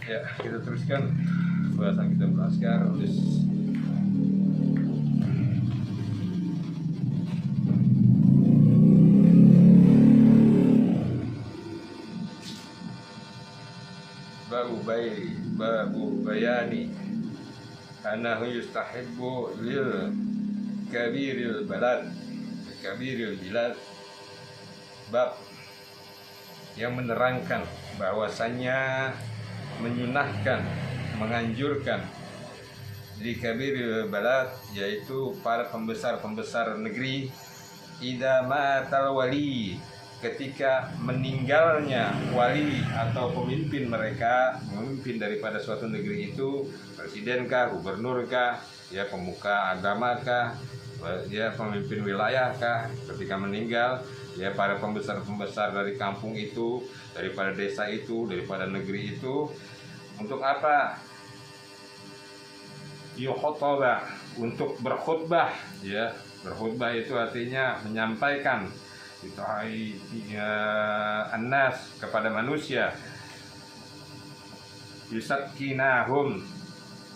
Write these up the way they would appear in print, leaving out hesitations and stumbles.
Ya, kita teruskan bahasan kita belaskar. Babu bayani anahu yustahibbu lil kabiril bilad, bab yang menerangkan bahwasannya menyunahkan, menganjurkan di kabiril balad, yaitu para pembesar-pembesar negeri, idza matal wali, ketika meninggalnya wali atau pemimpin mereka, pemimpin daripada suatu negeri itu, presidenkah, gubernurkah, ya pemuka agamakah, ya pemimpin wilayahkah, ketika meninggal, ya para pembesar-pembesar dari kampung itu, daripada desa itu, daripada negeri itu, untuk apa? Yukhotobah, untuk berkhutbah, ya berkhutbah itu artinya menyampaikan itu annas, kepada manusia, yusakkinahum,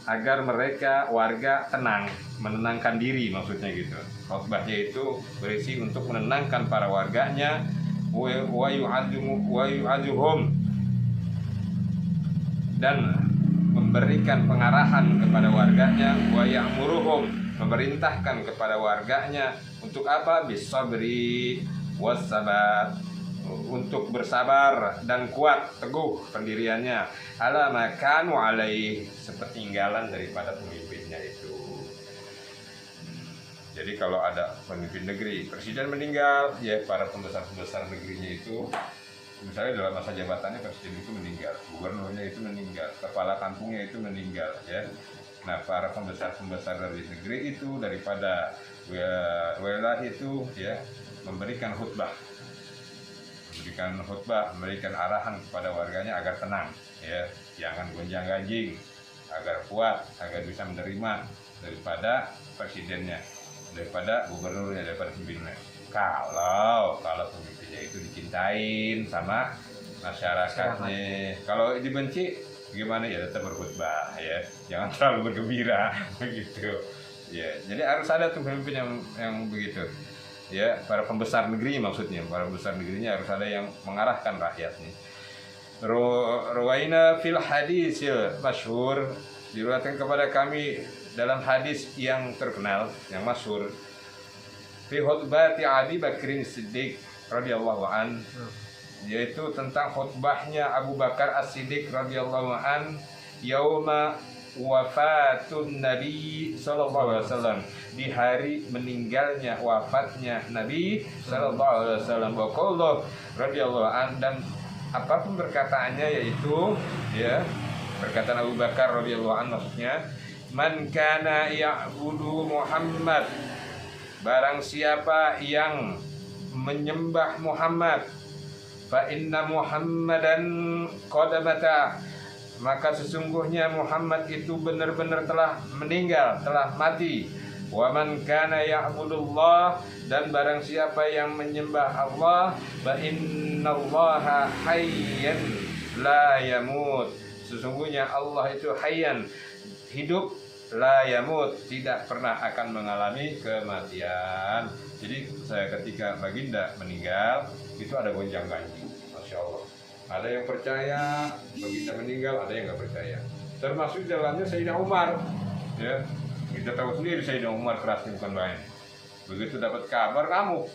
agar mereka warga tenang, menenangkan diri, maksudnya gitu. Khutbahnya itu berisi untuk menenangkan para warganya, wa yu'adzuhum, dan memberikan pengarahan kepada warganya, wa ya'muruhum, memerintahkan kepada warganya untuk apa? Bisabri wassabat, untuk bersabar dan kuat teguh pendiriannya, ala makanu alaih, sepeninggalan daripada pemimpinnya itu. Jadi kalau ada pemimpin negeri, presiden meninggal, ya para pembesar-pembesar negerinya itu, misalnya dalam masa jabatannya presiden itu meninggal, gubernurnya itu meninggal, kepala kampungnya itu meninggal, ya. Nah, para pembesar-pembesar dari negeri itu, daripada wilayah itu, ya, memberikan khutbah, memberikan arahan kepada warganya agar tenang, ya, jangan gonjang-ganjing, agar kuat, agar bisa menerima daripada presidennya, daripada gubernurnya, daripada pemimpinnya. Kalau pemimpinnya itu dicintain sama masyarakatnya, kalau dibenci gimana, ya tetap berkhutbah, ya jangan terlalu bergembira begitu, ya. Jadi harus ada tuh pemimpin yang begitu, ya, para pembesar negeri, maksudnya para pembesar negerinya harus ada yang mengarahkan rakyatnya. Ruwaina fil hadis masyhur, diriwayatkan kepada kami dalam hadis yang terkenal, yang masyhur, fi khutbati Abi Bakrin Siddiq radhiyallahu an, yaitu tentang khutbahnya Abu Bakar As-Siddiq radhiyallahu an, yauma wafatun Nabi sallallahu alaihi wasallam, di hari meninggalnya, wafatnya Nabi sallallahu alaihi wasallam, wa qala radhiyallahu an, dan apapun perkataannya, yaitu, ya, perkataan Abu Bakar radhiyallahu an, maksudnya, man kana ya'budu Muhammad, barang siapa yang menyembah Muhammad, fa inna Muhammadan qad mata, maka sesungguhnya Muhammad itu benar-benar telah meninggal, telah mati. Wa man kana ya'budullah, dan barang siapa yang menyembah Allah, fa innallaha hayyan la yamut, sesungguhnya Allah itu hayyan, hidup, la yamut, tidak pernah akan mengalami kematian. Jadi ketika baginda meninggal itu ada gonjang-ganjing, masya Allah. Ada yang percaya baginda meninggal, ada yang nggak percaya. Termasuk dalamnya Sayyidina Umar, ya. Kita tahu sendiri Sayyidina Umar kerasnya bukan main. Begitu dapat kabar ngamuk,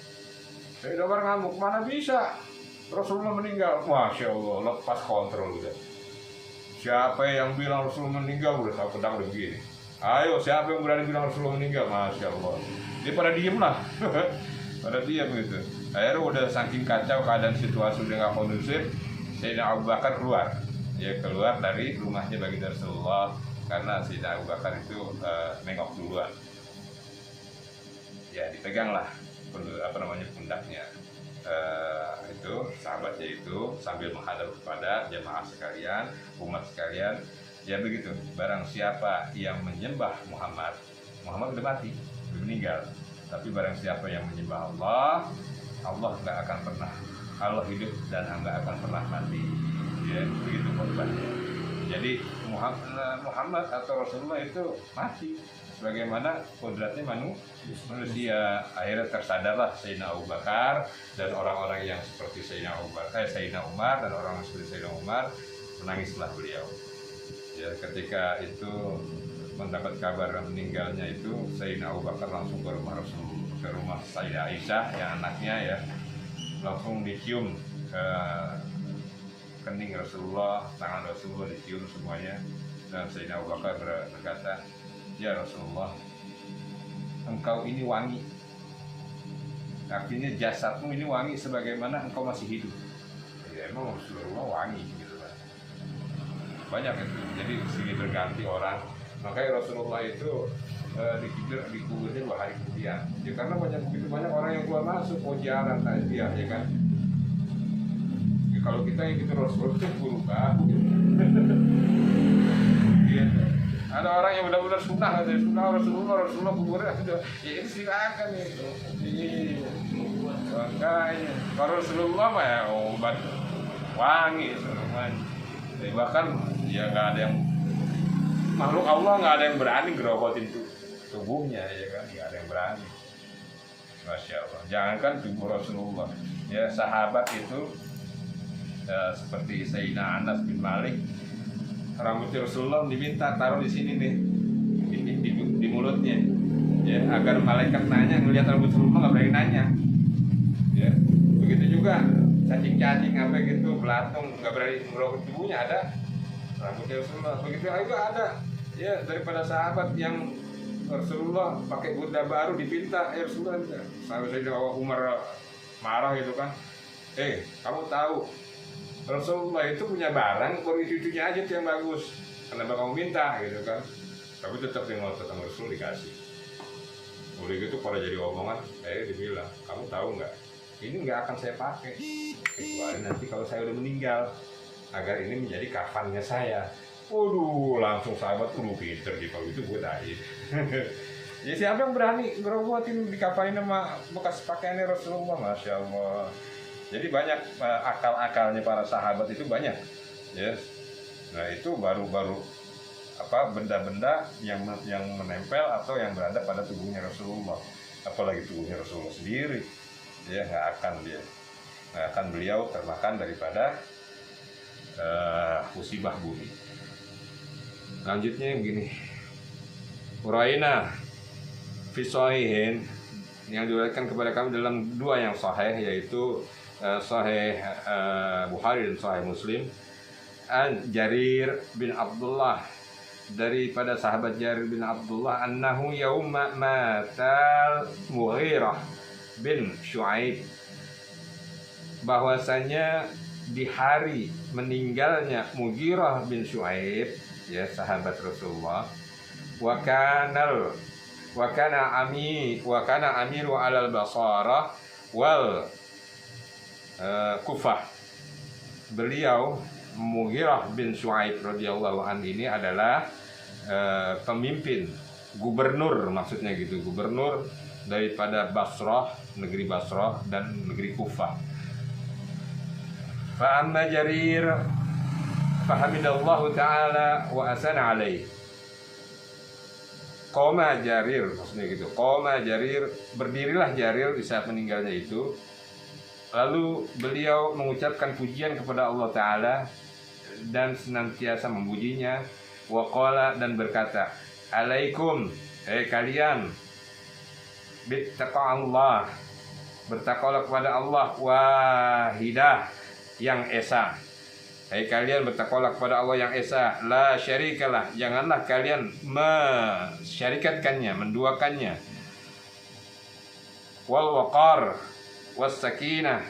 Sayyidina Umar ngamuk, mana bisa Rasulullah meninggal, masya Allah, lepas kontrol udah. Siapa yang bilang Rasulullah meninggal, udah tahu pedang udah begini. Ayo, siapa yang berani bilang Rasulullah meninggal, masya Allah. Dia pada diem lah, pada diam gitu. Akhirnya udah saking kacau keadaan situasi udah nggak kondusif, Sayyidina Abu Bakar keluar, ya, keluar dari rumahnya baginda Rasulullah, karena Sayyidina Abu Bakar itu nengok duluan, ya, dipeganglah pundaknya, itu sahabatnya itu sambil menghadap kepada jamaah sekalian, umat sekalian, ya begitu. Barang siapa yang menyembah Muhammad udah mati, udah meninggal, tapi barang siapa yang menyembah Allah nggak akan pernah, Allah hidup dan nggak akan pernah mati, ya begitu khutbahnya. Jadi Muhammad atau Rasulullah itu mati sebagaimana kodratnya manusia. Akhirnya tersadarlah Sayyidina Abu Bakar dan orang-orang yang seperti Sayyidina Umar dan orang yang seperti Sayyidina Umar, menangislah beliau. Ya, ketika itu mendapat kabar meninggalnya itu, Sayyidina Abu Bakar langsung ke rumah Rasulullah, ke rumah Sayyidah Aisyah yang anaknya ya, langsung dicium ke kening Rasulullah, tangan Rasulullah dicium semuanya, dan Sayyidina Abu Bakar berkata, "Ya Rasulullah, engkau ini wangi, artinya jasadmu ini wangi sebagaimana engkau masih hidup." Ya, emang Rasulullah wangi gitu kan. Banyak itu, jadi silih berganti orang. Makanya Rasulullah itu dikuburnya 2 hari kemudian. Ya karena begitu banyak orang yang keluar masuk mau ziarah takziah, ya kan. Ya, kalau kita yang gitu Rasulullah itu berubah gitu. Gitu. Ada orang yang benar-benar sunnah Rasulullah kuburnya sudah, ya itu silakan itu. Iya. Makanya kalau Rasulullah mah ya obat wangi semuanya. Bahkan ya nggak ada yang makhluk Allah nggak ada yang berani gerogotin tubuhnya, ya kan, nggak ada yang berani. Masya Allah. Jangankan tubuh Rasulullah, ya sahabat itu seperti Sayyidina Anas bin Malik, rambutnya Rasulullah diminta taruh di sini nih, di mulutnya, ya agar malaikat nanya ngelihat rambut Rasulullah nggak berani nanya. Ya, begitu juga cacing-cacing apa gitu, belatung nggak berani ngerokok tubuhnya, ada rambutnya Rasulullah. Begitu juga ada ya daripada sahabat yang Rasulullah pakai burda baru dipinta, ya Rasulullah, sampai Umar marah gitu kan, kamu tahu Rasulullah itu punya barang, baru cucunya aja tuh yang bagus, kenapa kamu minta gitu kan. Tapi tetap yang ngotot sama Rasul dikasih. Udah gitu pada jadi omongan, dibilang, kamu tahu nggak, ini nggak akan saya pakai kecuali nanti kalau saya udah meninggal, agar ini menjadi kafannya saya. Waduh, langsung sahabat tuh pinter gitu, kalau itu gue tadi. Ya siapa yang berani ngerobotin dikafanin sama bekas pakaiannya Rasulullah, Masya Allah. Jadi banyak akal-akalnya para sahabat itu banyak, ya. Nah itu baru benda-benda yang menempel atau yang berada pada tubuhnya Rasulullah, apalagi tubuhnya Rasulullah sendiri, ya nggak akan beliau termakan daripada musibah bumi. Lanjutnya begini, Uraina fi shahihin, yang diriwayatkan kepada kami dalam 2 yang sahih, yaitu sahih Bukhari dan sahih Muslim, an Jarir bin Abdullah, daripada sahabat Jarir bin Abdullah, annahu yauma matal Mughirah bin Syuaib, bahwasanya di hari meninggalnya Mughirah bin Syuaib, ya sahabat Rasulullah, wa kana amiru alal Basarah wal Kufah. Beliau Mughirah bin Syuaib radhiyallahu anhu ini adalah pemimpin, gubernur, maksudnya gitu, gubernur daripada Basrah, negeri Basrah dan negeri Kufah. Fa amma Jarir fahamidallahu ta'ala wa asana alaih. Qoma Jarir, maksudnya gitu. Qoma Jarir, berdirilah Jarir di saat meninggalnya itu. Lalu beliau mengucapkan pujian kepada Allah Ta'ala dan senantiasa memujinya. Wa qala, dan berkata, alaikum, kalian, bittaqa'allah, bertakwalah kepada Allah, wahidah, yang esa. Kalian bertakwalah kepada Allah yang esa, la syarikalah, janganlah kalian mensyarikatkannya, menduakannya. Wal waqar was sakinah,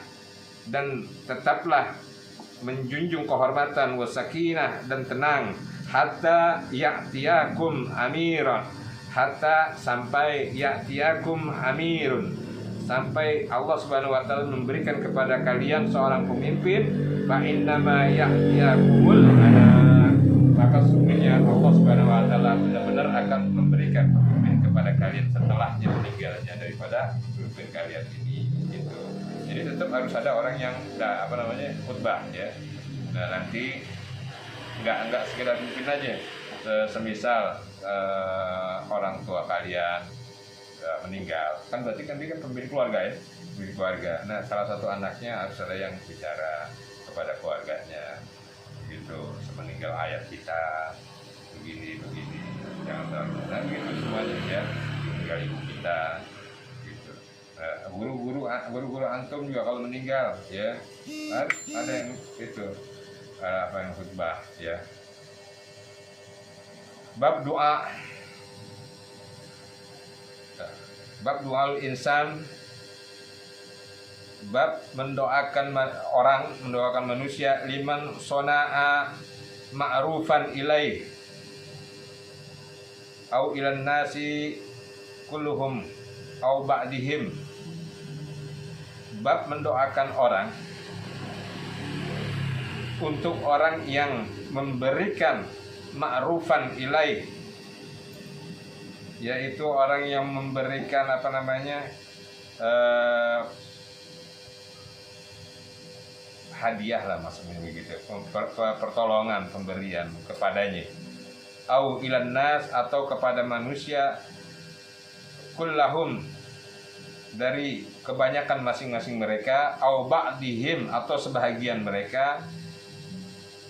dan tetaplah menjunjung kehormatan, was sakinah, dan tenang. Hatta ya'tiyakum amiran, hatta sampai ya'tiyakum amirun, sampai Allah Subhanahu wa taala memberikan kepada kalian seorang pemimpin. Fa innama ya'tiyakumul anar, maka sesungguhnya Allah Subhanahu wa taala benar-benar akan memberikan pemimpin kepada kalian setelahnya meninggalnya daripada pemimpin kalian ini, gitu. Jadi tetap harus ada orang yang khutbah, ya. Nah nanti nggak sekedar mimpin aja. Semisal orang tua kalian meninggal, kan berarti kan dia kan pemimpin keluarga ya, pemimpin keluarga. Nah, salah satu anaknya harus ada yang bicara kepada keluarganya, gitu. Semeninggal ayah kita, begini, jangan terlalu, nah gitu semuanya ya. Meninggal ibu kita, gitu. Guru-guru antum juga kalau meninggal, ya, ada yang itu, apa yang khutbah, ya. Bab doa. Bab doa insan. Bab mendoakan orang, mendoakan manusia, liman sona'a ma'rufan ilaih au ilan nasi kulluhum au ba'dihim. Bab mendoakan orang untuk orang yang memberikan ma'rufan ilaih, yaitu orang yang memberikan hadiah lah maksudnya begitu, pertolongan, pemberian kepadanya, au ilan nas, atau kepada manusia, kullahum, dari kebanyakan masing-masing mereka, au ba'dihim, atau sebahagian mereka,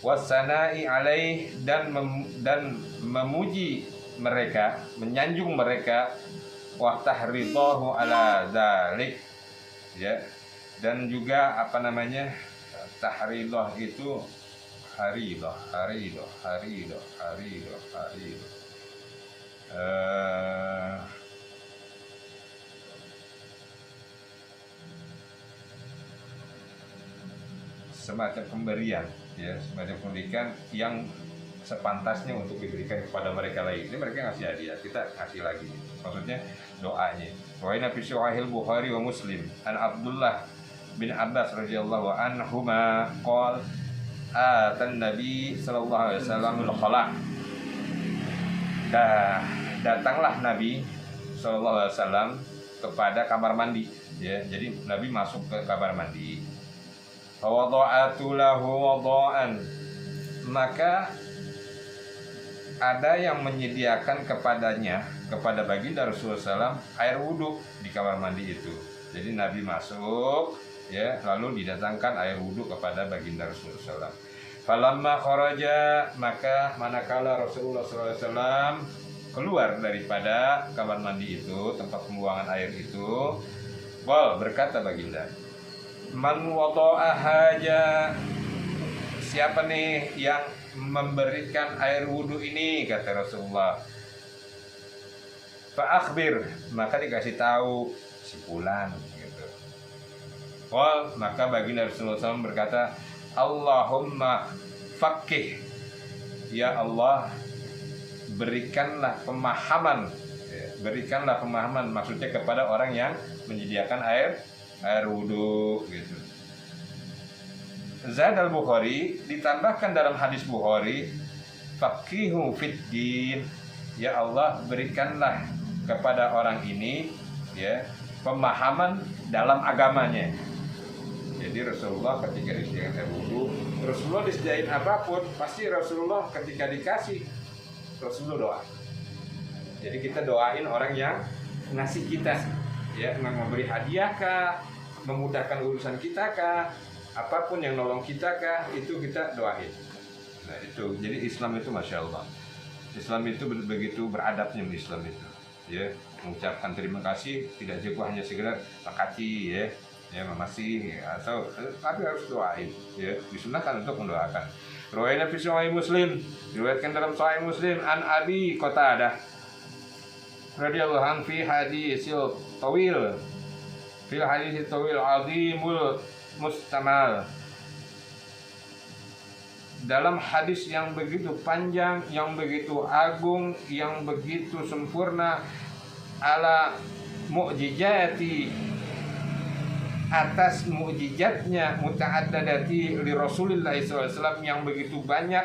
wasana'i alaih, dan memuji mereka, menyanjung mereka, wa tahridahu ala dzalik, ya. Dan juga tahridah itu haridah. Semacam pemberian, ya, semacam pemberian yang sepantasnya untuk diberikan kepada mereka lain. Ini mereka ngasih hadiah, kita kasih lagi. Maksudnya doanya. Wa inna fi sahih Bukhari wa Muslim an Abdullah bin Abbas radhiyallahu anhuma qala atan Nabi sallallahu alaihi wasallam al-khala. Datanglah Nabi sallallahu alaihi wasallam kepada kamar mandi, ya. Jadi Nabi masuk ke kamar mandi. Fa wada'atu lahu wada'an. Maka ada yang menyediakan kepadanya, kepada baginda Rasulullah SAW, air wudhu di kamar mandi itu. Jadi Nabi masuk, ya, lalu didatangkan air wudhu kepada baginda Rasulullah SAW. Falamma kharaja, maka manakala Rasulullah SAW keluar daripada kamar mandi itu, tempat pembuangan air itu, berkata baginda, man wada'a haja, siapa nih yang memberikan air wudhu ini, kata Rasulullah. Fa akhbir, maka dikasih tahu si fulan, gitu. Maka baginda Rasulullah SAW berkata, Allahumma faqih, ya Allah, berikanlah pemahaman, berikanlah pemahaman, maksudnya kepada orang yang menyediakan air wudhu, gitu. Zad al-Bukhari, ditambahkan dalam hadis Bukhari, faqihu fid din, ya Allah, berikanlah kepada orang ini, ya, pemahaman dalam agamanya. Jadi Rasulullah ketika disediakan air wudhu, Rasulullah disediain apapun, pasti Rasulullah ketika dikasih, Rasulullah doa. Jadi kita doain orang yang ngasih kita, ya, memberi hadiah kah, memudahkan urusan kita kah, apapun yang nolong kita kah, itu kita doain. Nah itu, jadi Islam itu Masya Allah, Islam itu begitu beradabnya. Islam itu, ya, mengucapkan terima kasih tidak cukup hanya sekedar makasih, ya makasih, atau tapi harus doain, ya, disunahkan untuk mendoakan. Riwayat fi Sahih Muslim, diriwayatkan dalam Sahih Muslim an Abi Qatadah radhiyallahu anhu fi hadisil tawil, fil hadis tawil azimul mustamal, dalam hadis yang begitu panjang, yang begitu agung, yang begitu sempurna, ala mu'jizati, atas mukjizatnya, muta'addadati li Rasulillah SAW, yang begitu banyak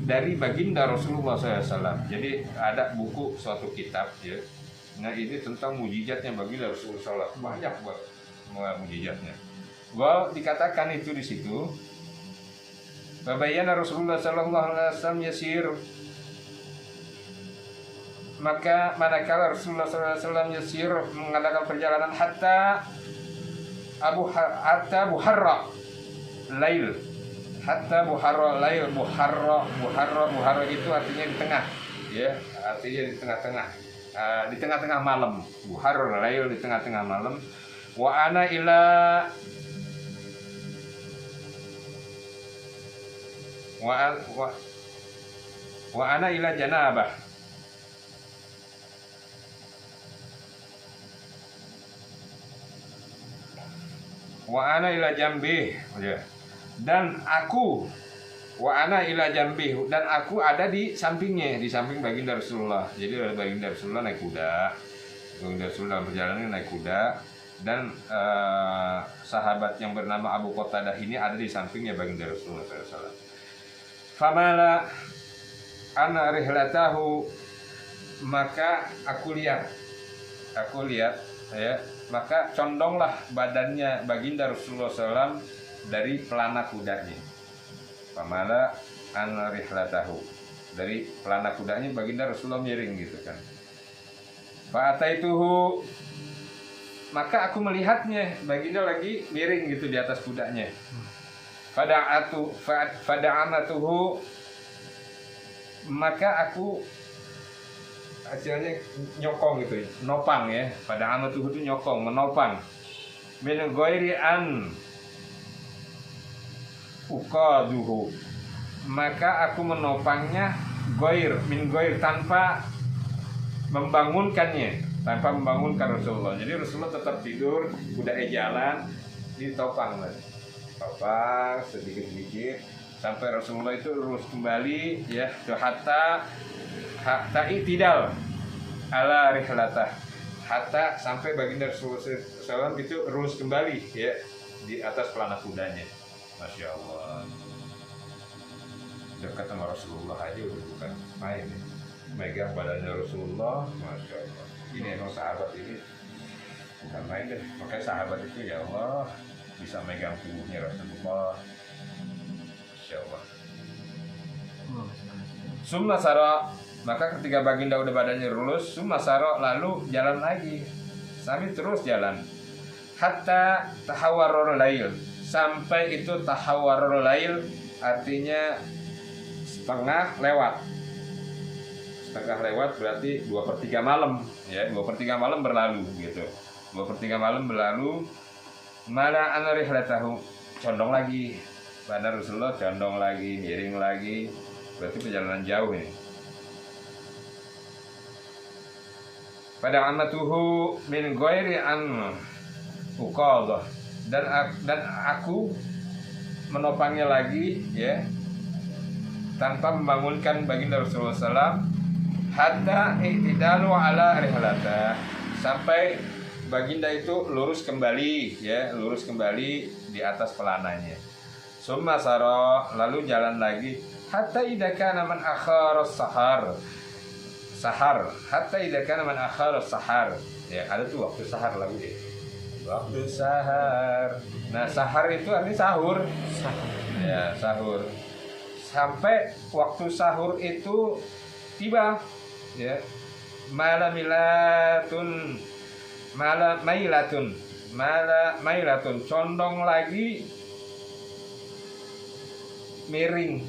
dari baginda Rasulullah SAW. Jadi ada buku, suatu kitab, ya, nah ini tentang mukjizatnya baginda Rasulullah SAW, banyak buat mukjizatnya. Dikatakan itu di situ, Fabayyana Rasulullah sallallahu alaihi wasallam yasir. Maka manakala Rasulullah sallallahu alaihi wasallam yasir mengadakan perjalanan hatta buharra lail. Hatta buharra lail, buharra itu artinya di tengah, ya, artinya di tengah-tengah. Di tengah-tengah malam. Buharra lail, di tengah-tengah malam. Wa ana ila janabah. Wa ana ila jambih, ya. Dan aku dan aku ada di sampingnya, di samping baginda Rasulullah. Jadi baginda Rasulullah naik kuda. Baginda Rasulullah dalam perjalanan naik kuda, dan sahabat yang bernama Abu Qatadah ini ada di sampingnya baginda Rasulullah SAW. Famala ana rihlatahu, maka aku lihat ya, maka condonglah badannya baginda Rasulullah SAW dari pelana kudanya. Famala ana rihlatahu, dari pelana kudanya baginda Rasulullah miring gitu kan. Fa'ataituhu, maka aku melihatnya baginda lagi miring gitu di atas kudanya. Fada'amatuhu, maka aku hasilnya nyokong gitu, nopang ya. Fada'amatuhu itu nyokong, menopang. Min ghairi an uqaduhu, maka aku menopangnya min goir, tanpa membangunkannya, tanpa membangunkan Rasulullah. Jadi Rasulullah tetap tidur, kuda jalan, ditopang mas. Topang sedikit-sedikit sampai Rasulullah itu lurus kembali ya, hatta i'tidal ala rihlatah, hatta sampai baginda Rasulullah SAW itu lurus kembali ya di atas pelana kudanya. Masya Allah, dekat sama Rasulullah aja udah bukan main ya. Megang badannya Rasulullah, Masya Allah. Ini emang sahabat ini bukan main deh. Makanya sahabat itu ya Allah bisa megang tubuhnya Rasulullah. Masya Allah. Summa sara, maka ketika baginda udah badannya lurus, summa sara, lalu jalan lagi. Sambil terus jalan. Hatta tahawwarul lail, sampai itu tahawwarul lail artinya setengah lewat. Setengah lewat berarti 2/3 malam ya, 2/3 malam berlalu gitu. 2/3 malam berlalu. Mala ana rihlatahu, condong lagi. Badan Rasulullah condong lagi, miring lagi. Berarti perjalanan jauh ini. Pada amatuhu min ghairi an uqadah, dan aku menopangnya lagi ya, tanpa membangunkan baginda Rasulullah SAW. Hatta i'tidalu ala rihlatah, sampai baginda itu lurus kembali ya, lurus kembali di atas pelananya. Summa sara, lalu jalan lagi. Hatta idza kana man akhara sahar, hatta idza kana man akhara sahar, ya ada tuh waktu sahar lagi deh, waktu sahar. Nah sahar itu artinya sahur ya, sahur. Sampai waktu sahur itu tiba ya, mailatun, condong lagi, miring.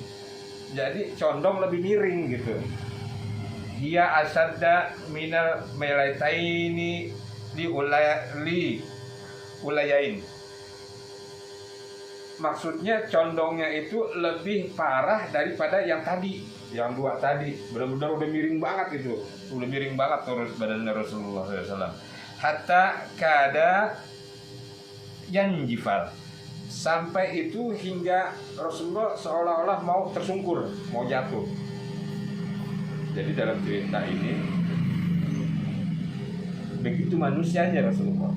Jadi condong lebih miring gitu. Dia asadda minal mailataini li ulayain. Maksudnya condongnya itu lebih parah daripada yang tadi, yang dua tadi. Benar-benar udah miring banget itu, udah miring banget terus badannya Rasulullah SAW. Hatta kada yanjifal, sampai itu hingga Rasulullah seolah-olah mau tersungkur, mau jatuh. Jadi dalam cerita ini begitu manusianya Rasulullah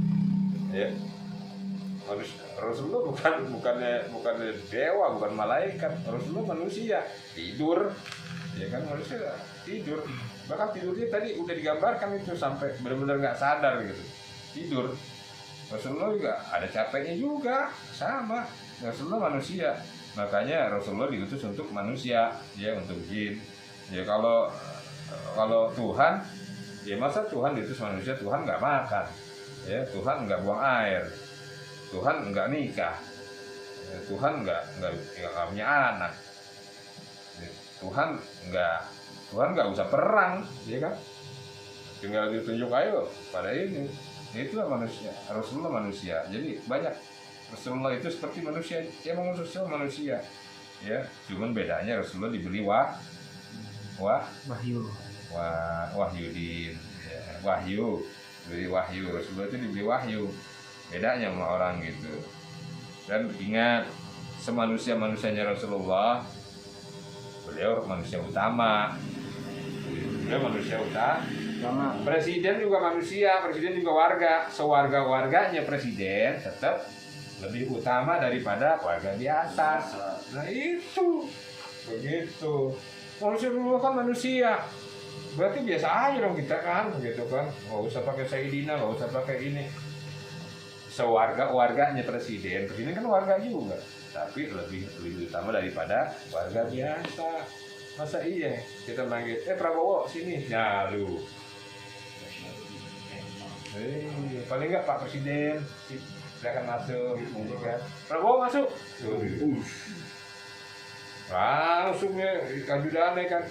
ya. Rasulullah bukannya dewa, bukan malaikat. Rasulullah manusia, tidur ya kan, manusia tidur. Bahkan tidurnya tadi udah digambarkan itu sampai benar-benar nggak sadar gitu, tidur. Rasulullah juga ada capeknya juga, sama. Rasulullah manusia, Makanya Rasulullah diutus untuk manusia, ya, untuk jin. Ya kalau Tuhan, ya masa Tuhan diutus manusia, Tuhan nggak makan, ya, Tuhan nggak buang air, Tuhan nggak nikah, ya, Tuhan nggak punya anak, ya, Tuhan nggak usah perang, ya kan? Tinggal ditunjuk ayo pada ini. Itulah manusia. Rasulullah manusia. Jadi banyak Rasulullah itu seperti manusia. Dia memang manusia. Ya, cuman bedanya Rasulullah diberi wahyudin. Ya, wahyu. Diberi wahyu. Rasulullah itu diberi wahyu. Bedanya sama orang gitu. Dan ingat, semanusia-manusianya Rasulullah, beliau manusia utama. Beliau manusia utama. Presiden juga manusia, presiden juga warga. Sewarga-warganya presiden tetap lebih utama daripada warga biasa. Nah itu, begitu. Manusia dulu kan manusia, berarti biasa aja dong kita kan, gitu kan. Nggak usah pakai Sayyidina, nggak usah pakai ini. Sewarga-warganya presiden kan warga juga, tapi lebih utama daripada warga biasa. Masa iya kita manggil, Prabowo sini, ya lu. Paling nggak Pak Presiden, silakan masuk, gitu kan. Prabowo masuk, langsung ya ajudan kan,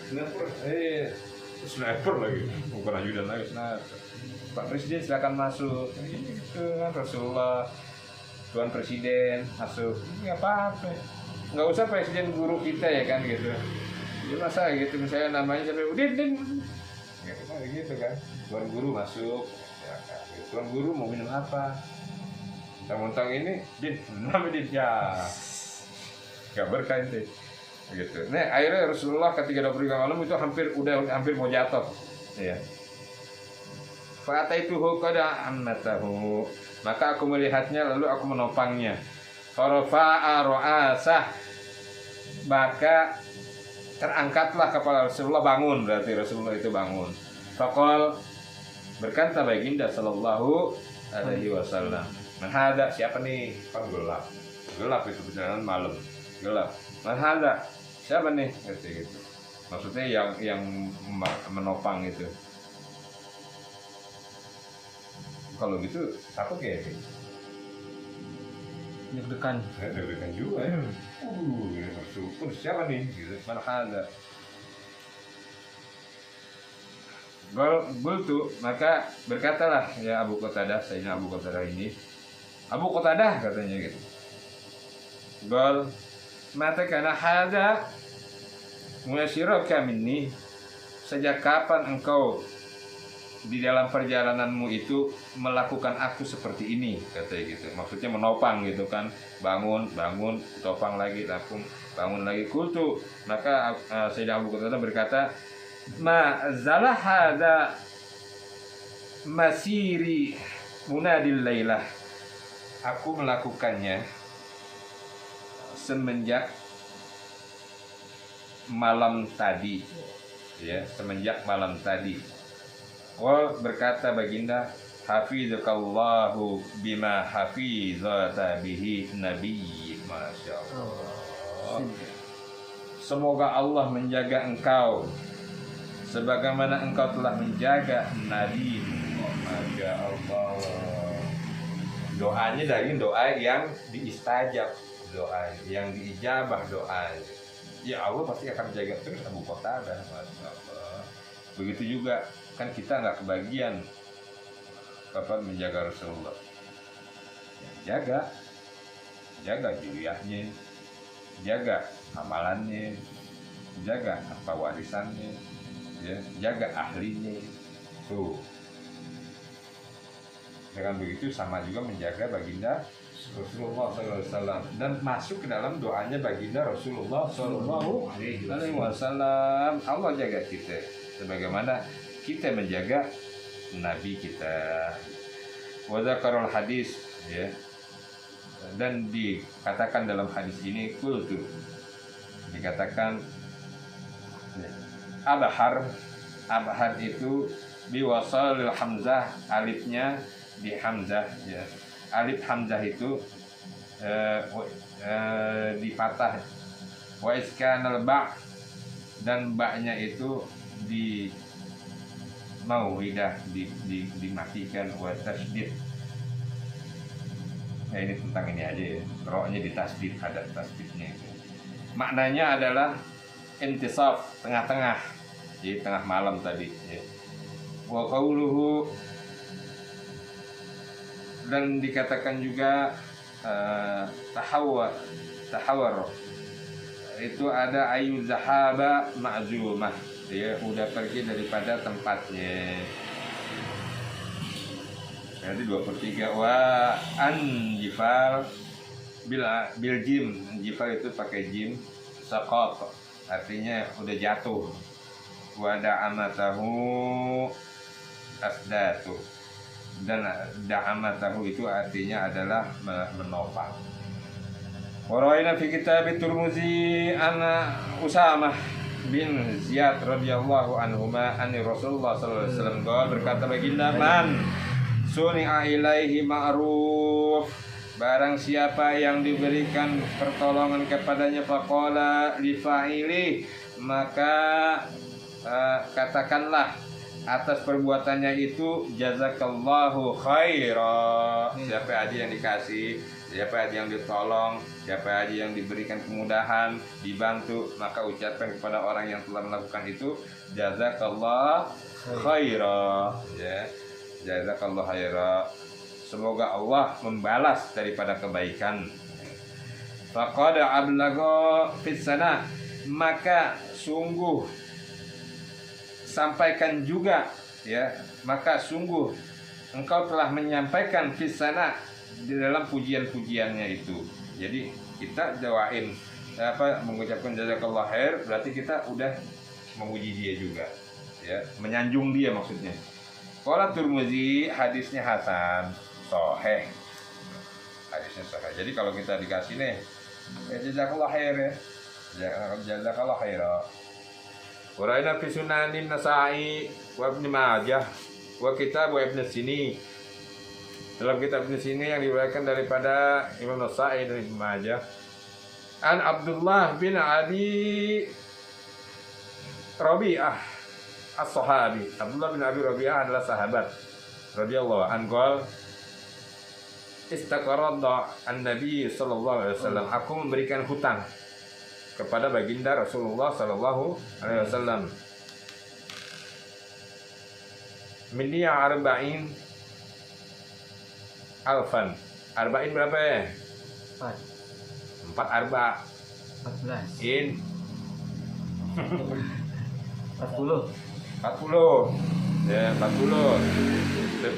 sniper lagi, bukan ajudan lagi, sniper. Pak Presiden silakan masuk, itu kan Rasulullah, Tuan Presiden masuk, nggak apa-apa, nggak usah presiden guru kita ya kan gitu. Jadi masa gitu misalnya namanya sampai Udin, gitu kan, Tuan Guru masuk. Tuan Guru mau minum apa? Mentang-mentang ini, Din, nama Din, ya. Gak berkah itu. Gitu. Nah, akhirnya Rasulullah ketika 25 malam itu hampir mau jatuh. Ya. Fa'ataituhu qada ammatahu. Maka aku melihatnya lalu aku menopangnya. Farafa'a ra'asah. Maka terangkatlah kepala Rasulullah, bangun, berarti Rasulullah itu bangun. Faqal, berkata baginda sallallahu alaihi wasallam, man hada, siapa nih? Kan gelap itu perjalanan malam, gelap. Man hada, siapa nih? Gitu. Maksudnya yang menopang itu. Kalau gitu takut ya? Deg-degan juga ya. Syukur, siapa nih? Gitu. Man hada. Gultu, maka berkatalah ya Abu Qatadah, Sayyidina Abu Qatadah ini, Abu Qatadah katanya gitu. Gol, mata kana hada muyasyiraka minni, sejak kapan engkau di dalam perjalananmu itu melakukan aku seperti ini, katanya gitu. Maksudnya menopang gitu kan, bangun, topang lagi, langsung bangun lagi. Kultu, maka Sayyidina Abu Qatadah berkata, ma zalah hada masiri munadil lailah, aku melakukannya semenjak malam tadi, ya, semenjak malam tadi. Wal, berkata baginda, hafizakallahu bima hafizata bihi nabi, masya Allah, semoga Allah menjaga engkau sebagaimana engkau telah menjaga Nabi. Masya Allah. Doanya dari doa yang diistajab, doa yang diijabah doa. Ya Allah pasti akan jaga terus Abu Qatadah. Masya Allah. Begitu juga kan kita nggak kebagian kapan menjaga Rasulullah. Jaga juriahnya, jaga amalannya, jaga apa warisannya, ya, jaga ahlinya. Tuh. Dengan begitu sama juga menjaga baginda Rasulullah SAW, dan masuk ke dalam doanya baginda Rasulullah SAW. Allah jaga kita sebagaimana kita menjaga Nabi kita. Wa dzakarul hadis, ya, dan dikatakan dalam hadis ini kultu, dikatakan abhar itu biwasalil hamzah, alifnya di hamzah, ya. Alif hamzah itu dipatah wa iskanal ba' dan ba'nya itu di mauhidah dimatikan, wa tasdid. Nah ini tentang ini aja ya, roknya ditasdid, ada tasdidnya itu. Maknanya adalah intisaf, tengah-tengah, jadi tengah malam tadi ya. Wa qauluhu, dan dikatakan juga tahawar itu ada ayu zahaba ma'zumah, dia udah pergi daripada tempatnya. Jadi 2/3. Wa anjifal bil jim, anjifal itu pakai jim, saqat artinya udah jatuh. Wa da'amatahu asdatu, dan da'amatahu itu artinya adalah menopang. Waraina fi kitab Tirmizi ana Usamah bin Ziyad radhiyallahu anhuma anni Rasulullah sallallahu alaihi wasallam berkata baginda, man suni'a ilaihi ma'ruf, barang siapa yang diberikan pertolongan kepadanya faqala li fa'ili, maka katakanlah atas perbuatannya itu jazakallahu khaira. Siapa aja yang dikasih, siapa aja yang ditolong, siapa aja yang diberikan kemudahan, dibantu, maka ucapkan kepada orang yang telah melakukan itu jazakallahu khaira ya, jazakallahu khaira, semoga Allah membalas daripada kebaikan. Faqad ablagha fis sanah, maka sungguh sampaikan juga ya, maka sungguh engkau telah menyampaikan fisana di dalam pujian-pujiannya itu. Jadi kita doain mengucapkan jazakallah khair, berarti kita udah memuji dia juga ya, menyanjung dia maksudnya. Qala Tirmizi, hadisnya hasan sahih, hadisnya sahih. Jadi kalau kita dikasih nih jazakallah khair ya, jazakallah khair. Waraina fi sunanin Nasa'i wa Ibnu Majah wa kitab wa Ibnu Sini. Dalam kitab Ibnu Sini yang diriwayatkan daripada Imam Nasa'i dan Ibnu Majah. An Abdullah bin Abi Rabi'ah as-sahabi. Abdullah bin Abi Rabi'ah adalah sahabat radhiyallahu anhu. Istaqarada an-nabi sallallahu alaihi wasallam, aku memberikan hutang kepada baginda Rasulullah sallallahu alaihi wasallam. Minniya arba'in alfan. Arba'in berapa ya? 4 arba. 14. In 40. 40. Ya, 40. Terus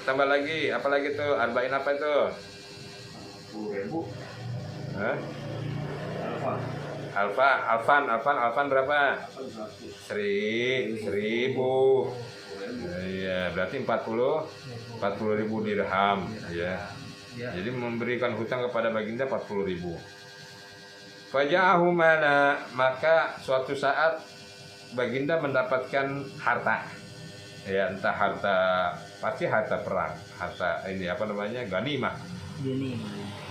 tambah lagi, apa lagi tuh? Arba'in apa itu? 10.000. Hah? Alfa. Alfan berapa? 1000. Iya, berarti 40.000 dirham ya. Jadi memberikan hutang kepada baginda 40.000. Faja'ahu mana, maka suatu saat baginda mendapatkan harta. Ya, entah harta, pasti harta perang, harta ini apa namanya? Ghanimah.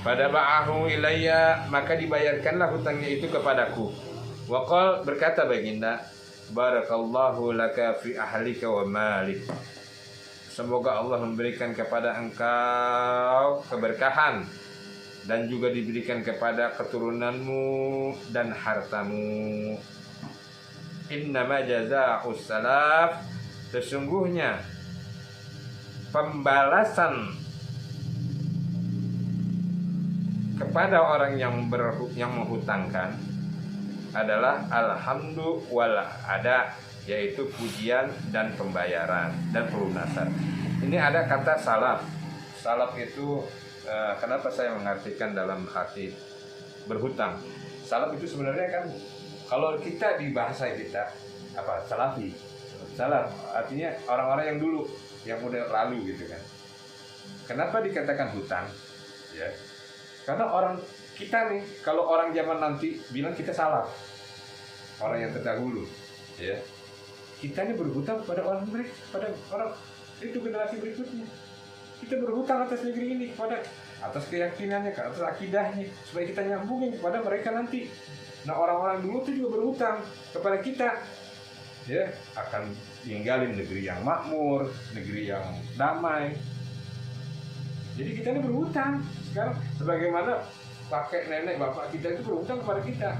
Pada ba'ahu ilayya, maka dibayarkanlah hutangnya itu kepadaku. Waqal, berkata baginda, barakallahu laka fi ahlika wa malik. Semoga Allah memberikan kepada engkau keberkahan dan juga diberikan kepada keturunanmu dan hartamu. Innama jazaa'us salaf, sesungguhnya pembalasan kepada orang yang menghutangkan adalah alhamdu wal ada, yaitu pujian dan pembayaran dan pelunasan. Ini ada kata salaf. Salaf itu kenapa saya mengartikan dalam arti berhutang? Salaf itu sebenarnya kan kalau kita di bahasa kita apa? Salafi. Salaf artinya orang-orang yang dulu, yang udah lalu gitu kan. Kenapa dikatakan hutang? Ya. Karena orang kita nih, kalau orang zaman nanti bilang kita salah, orang yang terdahulu, ya, kita ini berhutang pada orang mereka, pada orang itu generasi berikutnya. Kita berhutang atas negeri ini, pada atas keyakinannya, atas akidahnya, supaya kita nyambungin kepada mereka nanti. Nah orang-orang dulu tuh juga berhutang kepada kita, ya, akan tinggalin negeri yang makmur, negeri yang damai. Jadi kita ini berhutang sekarang, sebagaimana kakek nenek bapak kita itu berhutang kepada kita.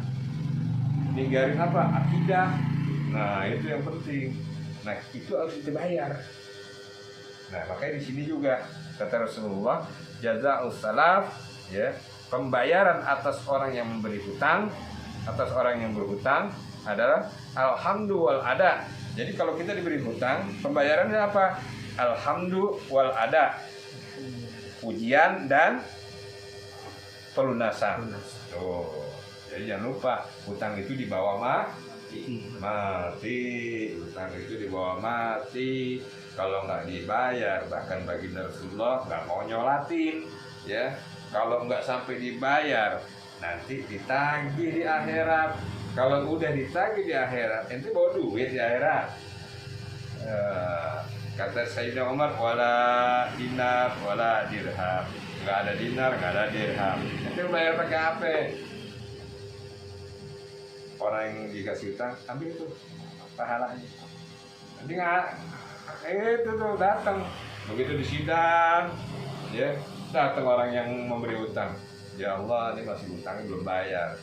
Ninggalin apa? Akidah. Nah itu yang penting. Nah itu harus kita bayar. Nah makanya di sini juga kata Rasulullah, jazaa'us salaf, ya, pembayaran atas orang yang memberi hutang, atas orang yang berhutang adalah alhamdu wal ada. Jadi kalau kita diberi hutang, pembayarannya apa? Alhamdu wal ada, pujian dan pelunasan. Tuh. Jadi jangan lupa hutang itu dibawa mati, hutang itu dibawa mati. Kalau nggak dibayar, bahkan baginda Rasulullah nggak mau nyolatin, ya. Kalau nggak sampai dibayar, nanti ditagih di akhirat. Kalau udah ditagih di akhirat, ente bawa duit di akhirat. Kata Sayyidina Umar, wala dinar, wala dirham. Nggak ada dinar, nggak ada dirham. Ente bayar pakai apa? Orang yang dikasih utang, ambil itu pahalanya. Nanti nggak, itu tuh datang. Begitu di sidang, ya, datang orang yang memberi utang. Ya Allah, ini masih utangnya belum bayar.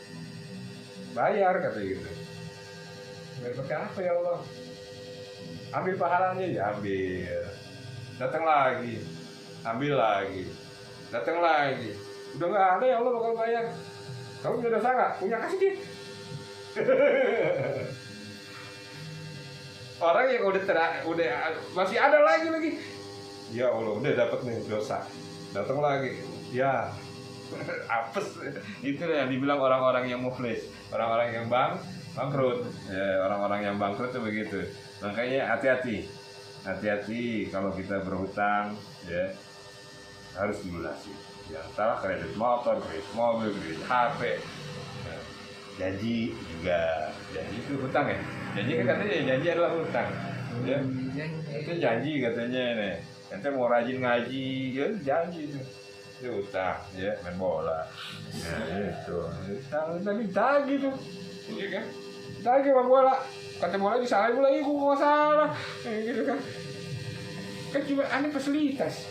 Bayar kata gitu. Bayar pakai apa ya Allah? Ambil pahalanya, ya ambil. Datang lagi, ambil lagi. Datang lagi. Udah nggak ada ya Allah bakal bayar. Kamu punya dosa nggak? Punya, kasih dia. Orang yang udah masih ada lagi. Ya Allah, udah dapat nih dosa. Datang lagi. Ya. Apes. Itu yang dibilang orang-orang yang muflis, orang-orang yang bangkrut. Ya, orang-orang yang bangkrut itu begitu. Makanya hati-hati kalau kita berhutang, ya, harus dilunasi. Ya, salah kredit motor, kredit mobil, kredit HP. Ya. Janji juga, janji itu hutang ya. Janji kan katanya janji adalah hutang. Ya. Itu janji katanya nih. Ente mau rajin ngaji, ya janji itu. Itu hutang, ya, main bola. Nah itu, tapi tagih tuh, iya kan? Tagih main bola, kata bola disalahin bola, gue nggak salah, gitu kan? Kan cuma aneh fasilitas.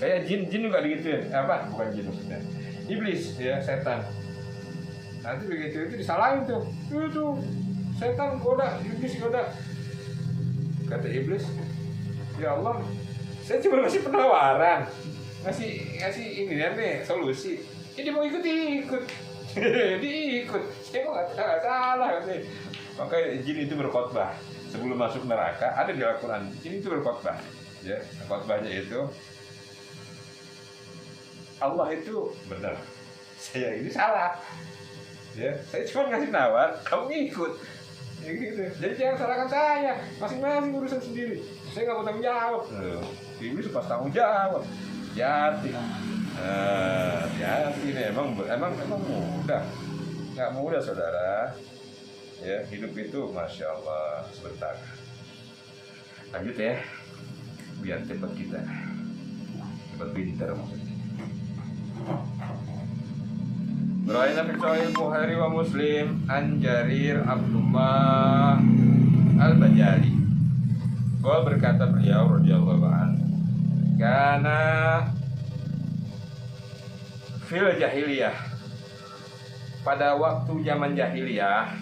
Kayak jin juga digituin, apa? Bukan jin maksudnya, iblis, ya, setan. Nanti begitu itu disalahin tuh, itu setan goda, iblis goda. Kata iblis, ya Allah, saya cuma ngasih penawaran, ngasih ini nih solusi. Jadi mau ikut, diikut. Saya kok nggak salah katanya. Makanya jin itu berkhotbah sebelum masuk neraka, ada di Al-Quran. Jin itu berkhotbah, ya, khotbahnya itu Allah itu benar, saya ini salah, ya, saya cuma ngasih nawar, kamu ikut. Ya gitu. Jadi jangan salahkan saya, masing-masing urusan sendiri. Saya nggak mau tanggung jawab. Iblis pas tanggung jawab. Hati. Hati nih, emang mudah. Nggak mudah saudara. Ya, hidup itu masya Allah sebentar. Lanjut ya, biar cepat kita, cepat pintar maksudnya. Beraina fi Sahih Bukhari wa Muslim an Jarir Abdullah Al-Bajali. Qala berkata beliau radhiyallahu anhu, kana fil jahiliyah, pada waktu zaman jahiliyah,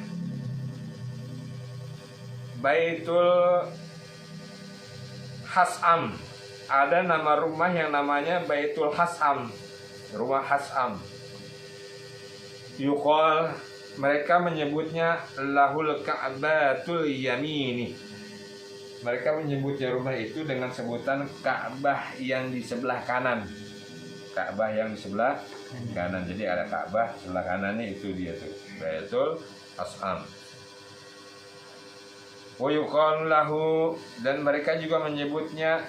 Baitul Hasam, ada nama rumah yang namanya Baitul Hasam, rumah Hasam. Yuqal, mereka menyebutnya lahul Ka'batul Yamini. Mereka menyebutnya rumah itu dengan sebutan Ka'bah yang di sebelah kanan. Ka'bah yang di sebelah kanan. Jadi ada Ka'bah sebelah kanannya, itu dia tuh, Baitul Hasam. Wa yuqal lahu, dan mereka juga menyebutnya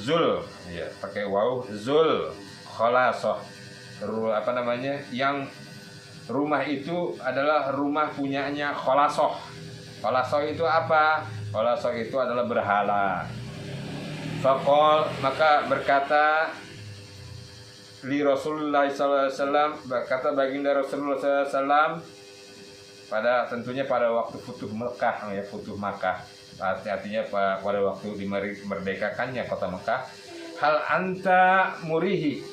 Zul, ya, pakai waw, Zul Khalasah. Apa namanya, yang rumah itu adalah rumah punyanya Kholasoh. Kholasoh itu apa? Kholasoh itu adalah berhala. Faqol, maka berkata li Rasulullah sallallahu alaihi wasallam, berkata baginda Rasulullah sallallahu alaihi wasallam pada tentunya pada waktu Futuh Mekah, ya, Futuh Makkah, artinya pada waktu dimerdekakannya kota Mekah. Hal anta murihi,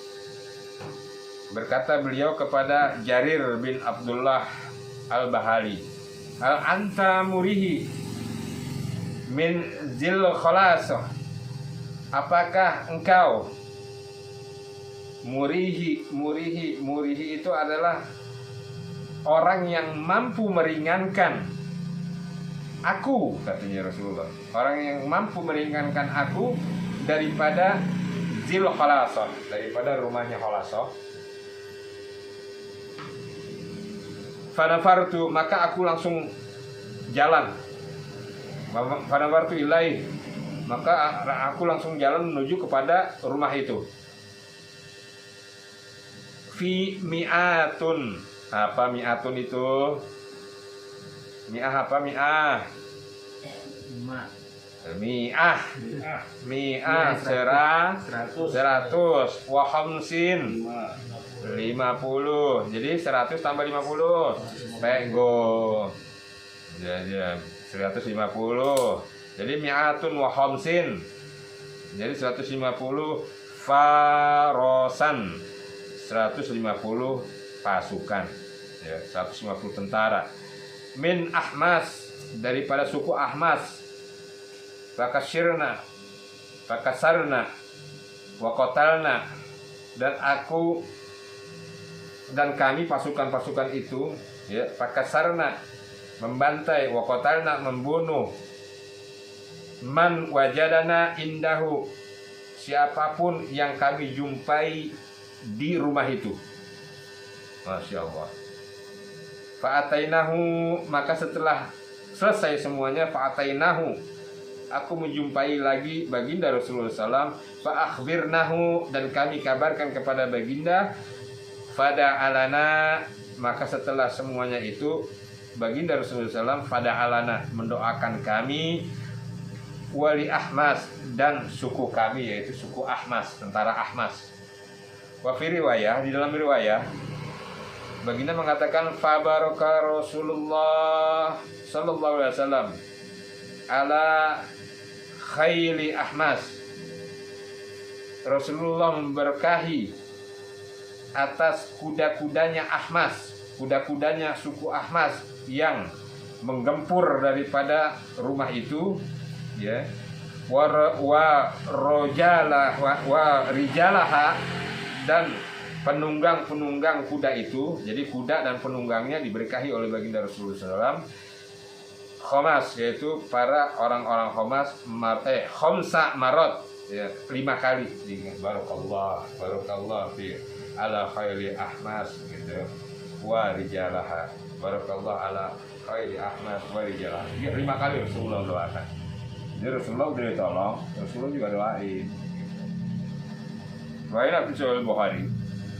berkata beliau kepada Jarir bin Abdullah Al-Bahali, hal anta murihi min zil khalasah, apakah engkau murihi itu adalah orang yang mampu meringankan aku, katanya Rasulullah, orang yang mampu meringankan aku daripada zil khalasah, daripada rumahnya Khalasah. Fanafartu, maka aku langsung jalan. Fanafartu ilaih, maka aku langsung jalan menuju kepada rumah itu. Fi mi'atun, apa mi'atun itu? Mi'ah apa mi'ah? Mi'ah 100 wa khamsin 50. Jadi 100 tambah 50 pego. Jadi 150. Jadi mi'atun wa khamsin. Jadi 150 farosan. 150 pasukan. Ya, 150 tentara. Min Ahmas, daripada suku Ahmas. Fakasirna, fakasarna, wakotalna, dan kami pasukan-pasukan itu, ya, fakasarna, membantai, wakotalna, membunuh, man wajadana indahu, siapapun yang kami jumpai di rumah itu. Masya Allah. Fa'atainahu, maka setelah selesai semuanya, fa'atainahu, aku menjumpai lagi baginda Rasulullah SAW. Fa'akhbirnahu, dan kami kabarkan kepada baginda. Fada alana, maka setelah semuanya itu baginda Rasulullah SAW fada alana, mendoakan kami, wali Ahmas, dan suku kami, yaitu suku Ahmas, tentara Ahmas. Wa fi riwayah, di dalam riwayah baginda mengatakan fabaraka Rasulullah sallallahu alaihi wasallam ala khayli Ahmas. Rasulullah memberkahi atas kuda-kudanya Ahmas, kuda-kudanya suku Ahmas yang menggempur daripada rumah itu, ya. Wa rijalaha, dan penunggang kuda itu. Jadi kuda dan penunggangnya diberkahi oleh baginda Rasulullah SAW. Khomas, yaitu para orang-orang Khomas, khomsa marot, ya, 5 kali. Barakallah fi ala khayli Ahmas, gitu. Wa rijalaha, barakallah ala khayli Ahmas wa rijalaha. 5 kali Rasulullah doakan. Jadi Rasulullah udah ditolong, Rasulullah juga doain. Riwayat Bukhari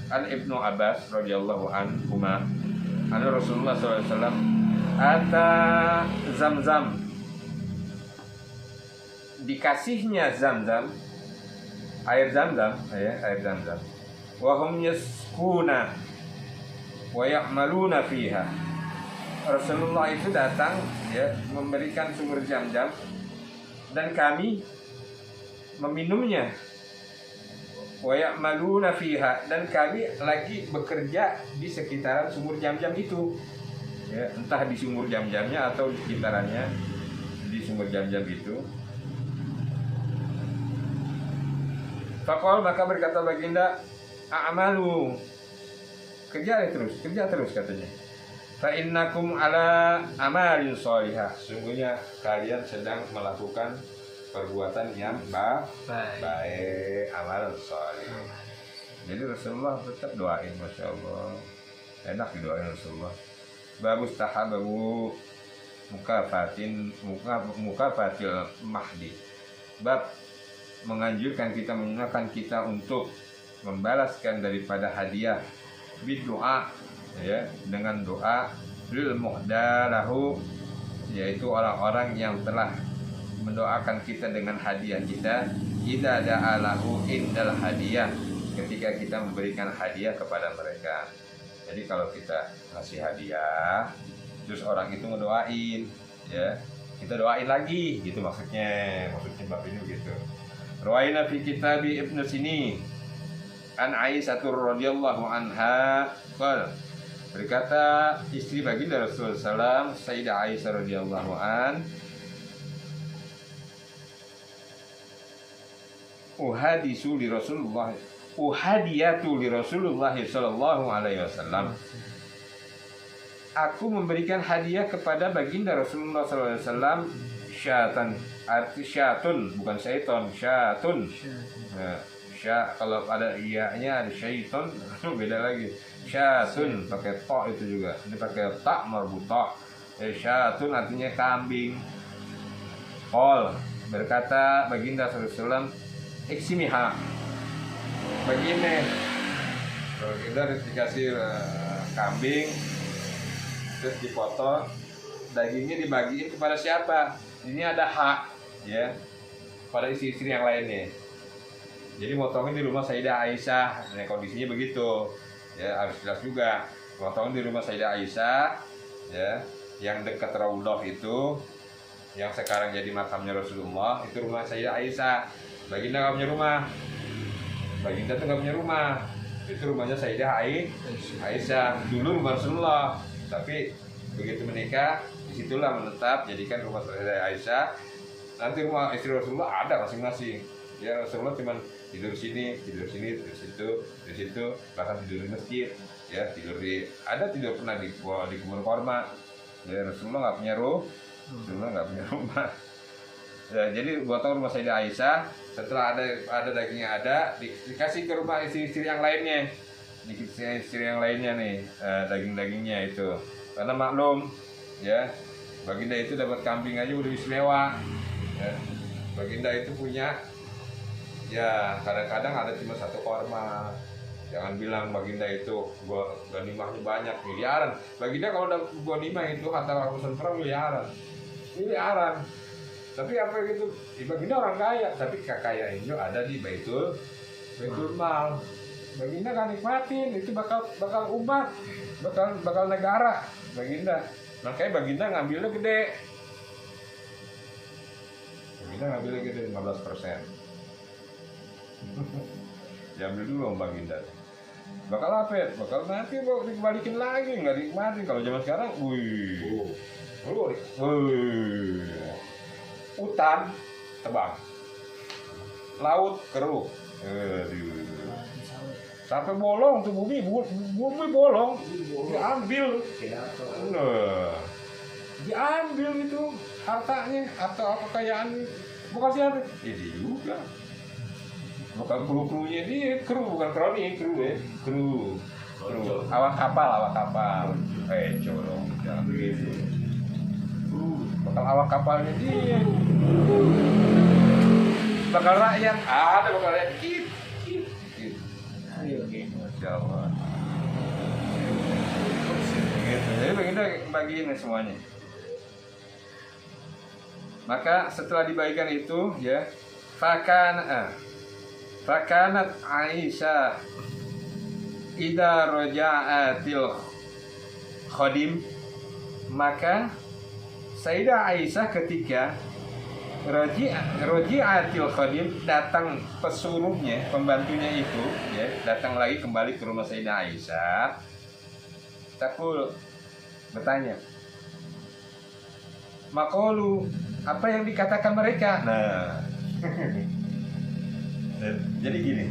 an Ibnu Abbas radhiyallahu anhuma, anna Rasulullah sallallahu alaihi wasallam ata Zamzam, dikasihnya Zamzam, air Zamzam, ya, air Zamzam. Wa hum yaskuna wa ya'maluna fiha. Rasulullah itu datang, ya, memberikan sumber Zamzam dan kami meminumnya. Wa ya'maluna fiha, dan kami lagi bekerja di sekitaran sumur Zamzam itu, ya, entah di sumur Zamzamnya atau di sekitarannya, di sumur Zamzam itu. Faqal, maka berkata baginda, a'malu, kerja terus katanya. Fa innakum ala amalin sholihah, sungguhnya kalian sedang melakukan perbuatan yang baik, amalan saleh. Jadi Rasulullah tetap doain, masya Allah, enak didoain Rasulullah. Babus tahababu mukafatil mahdi. Bab menganjurkan kita, mengingatkan kita untuk membalaskan daripada hadiah bidoa, ya, dengan doa lil muhdalahu, yaitu orang-orang yang telah mendoakan kita dengan hadiah kita. Idza da'alahu indal hadiah, ketika kita memberikan hadiah kepada mereka. Jadi kalau kita ngasih hadiah, terus orang itu ngedoain, ya kita doain lagi, gitu maksudnya bab ini begitu. Rawaina fi kitabi Ibnu Sini an Aisyah radhiyallahu anha qala, berkata istri baginda Rasulullah SAW, Sayyidah Aisyah radhiyallahu an, uhadiyatu li Rasulullah sallallahu alaihi wasallam. Aku memberikan hadiah kepada baginda Rasulullah sallallahu alaihi wasallam, syatan, arti syatun bukan syaiton, syatun. Nah, kalau ada iya-nya ada syaiton beda lagi. Syatun pakai ta itu juga. Ini pakai ta marbutah. Syatun artinya kambing. Qol, berkata baginda sallallahu alaihi wasallam, iksimiha, begini, kalau kita dikasih kambing terus dipotong, dagingnya dibagiin kepada siapa? Ini ada hak, ya, pada istri-istri yang lainnya. Jadi motongin di rumah Sayyidah Aisyah, nah, kondisinya begitu, ya harus jelas juga. Motongin di rumah Sayyidah Aisyah, ya, yang dekat Raudhah itu, yang sekarang jadi makamnya Rasulullah, itu rumah Sayyidah Aisyah. Baginda nggak punya rumah, baginda tuh nggak punya rumah, itu rumahnya Sayyidah Aisyah, dulu rumah Rasulullah, tapi begitu menikah disitulah menetap jadikan rumah Sayyidah Aisyah. Nanti rumah istri Rasulullah ada masing-masing, ya Rasulullah cuma tidur sini, tidur sini, tidur situ, di situ, bahkan tidur di masjid, ya tidur pernah di kebun korma, ya Rasulullah nggak punya rumah. Ya, jadi potong rumah Sayyidah Aisyah, setelah ada dagingnya dikasih ke rumah istri-istri yang lainnya, istri yang lainnya nih, daging-dagingnya itu, karena maklum, ya baginda itu dapat kambing aja udah istimewa, ya. Baginda itu punya, ya kadang-kadang ada cuma satu korma, jangan bilang baginda itu ghanimahnya banyak, miliaran. Baginda kalau udah ghanimah itu kata urusan perang miliaran. Tapi apa gitu, baginda orang kaya, tapi kekayaan itu ada di Baitul Mal. Baginda kan nikmatin, itu bakal umat, bakal negara baginda. Makanya baginda ngambilnya gede. Baginda ngambilnya gede 15%. Diambil dulu sama baginda. Bakal apa ya? Bakal nanti dikembalikin lagi, nggak dinikmatin. Kalau zaman sekarang, hutan tebang, laut keruh, sampai bolong tuh bumi bolong, diambil itu hartanya atau kekayaan, bukan siapa? Dia juga, bukan kru-krunya dia, bukan kroni, kru, awak kapal, colong, jangan begitu. Bakal awak kapalnya dia, bakal rakyat dikit. Masya Allah. Gitu. Jadi baginda bagiin semuanya. Maka setelah dibagikan itu, ya, fakanat Aisyah idza raja'atil khadim, maka Sayyidah Aisyah ketika Roji'atil Khadim, datang pesuruhnya, pembantunya itu, ya, datang lagi kembali ke rumah Sayyidah Aisyah, takul, bertanya, maqalu, apa yang dikatakan mereka? Nah, jadi gini,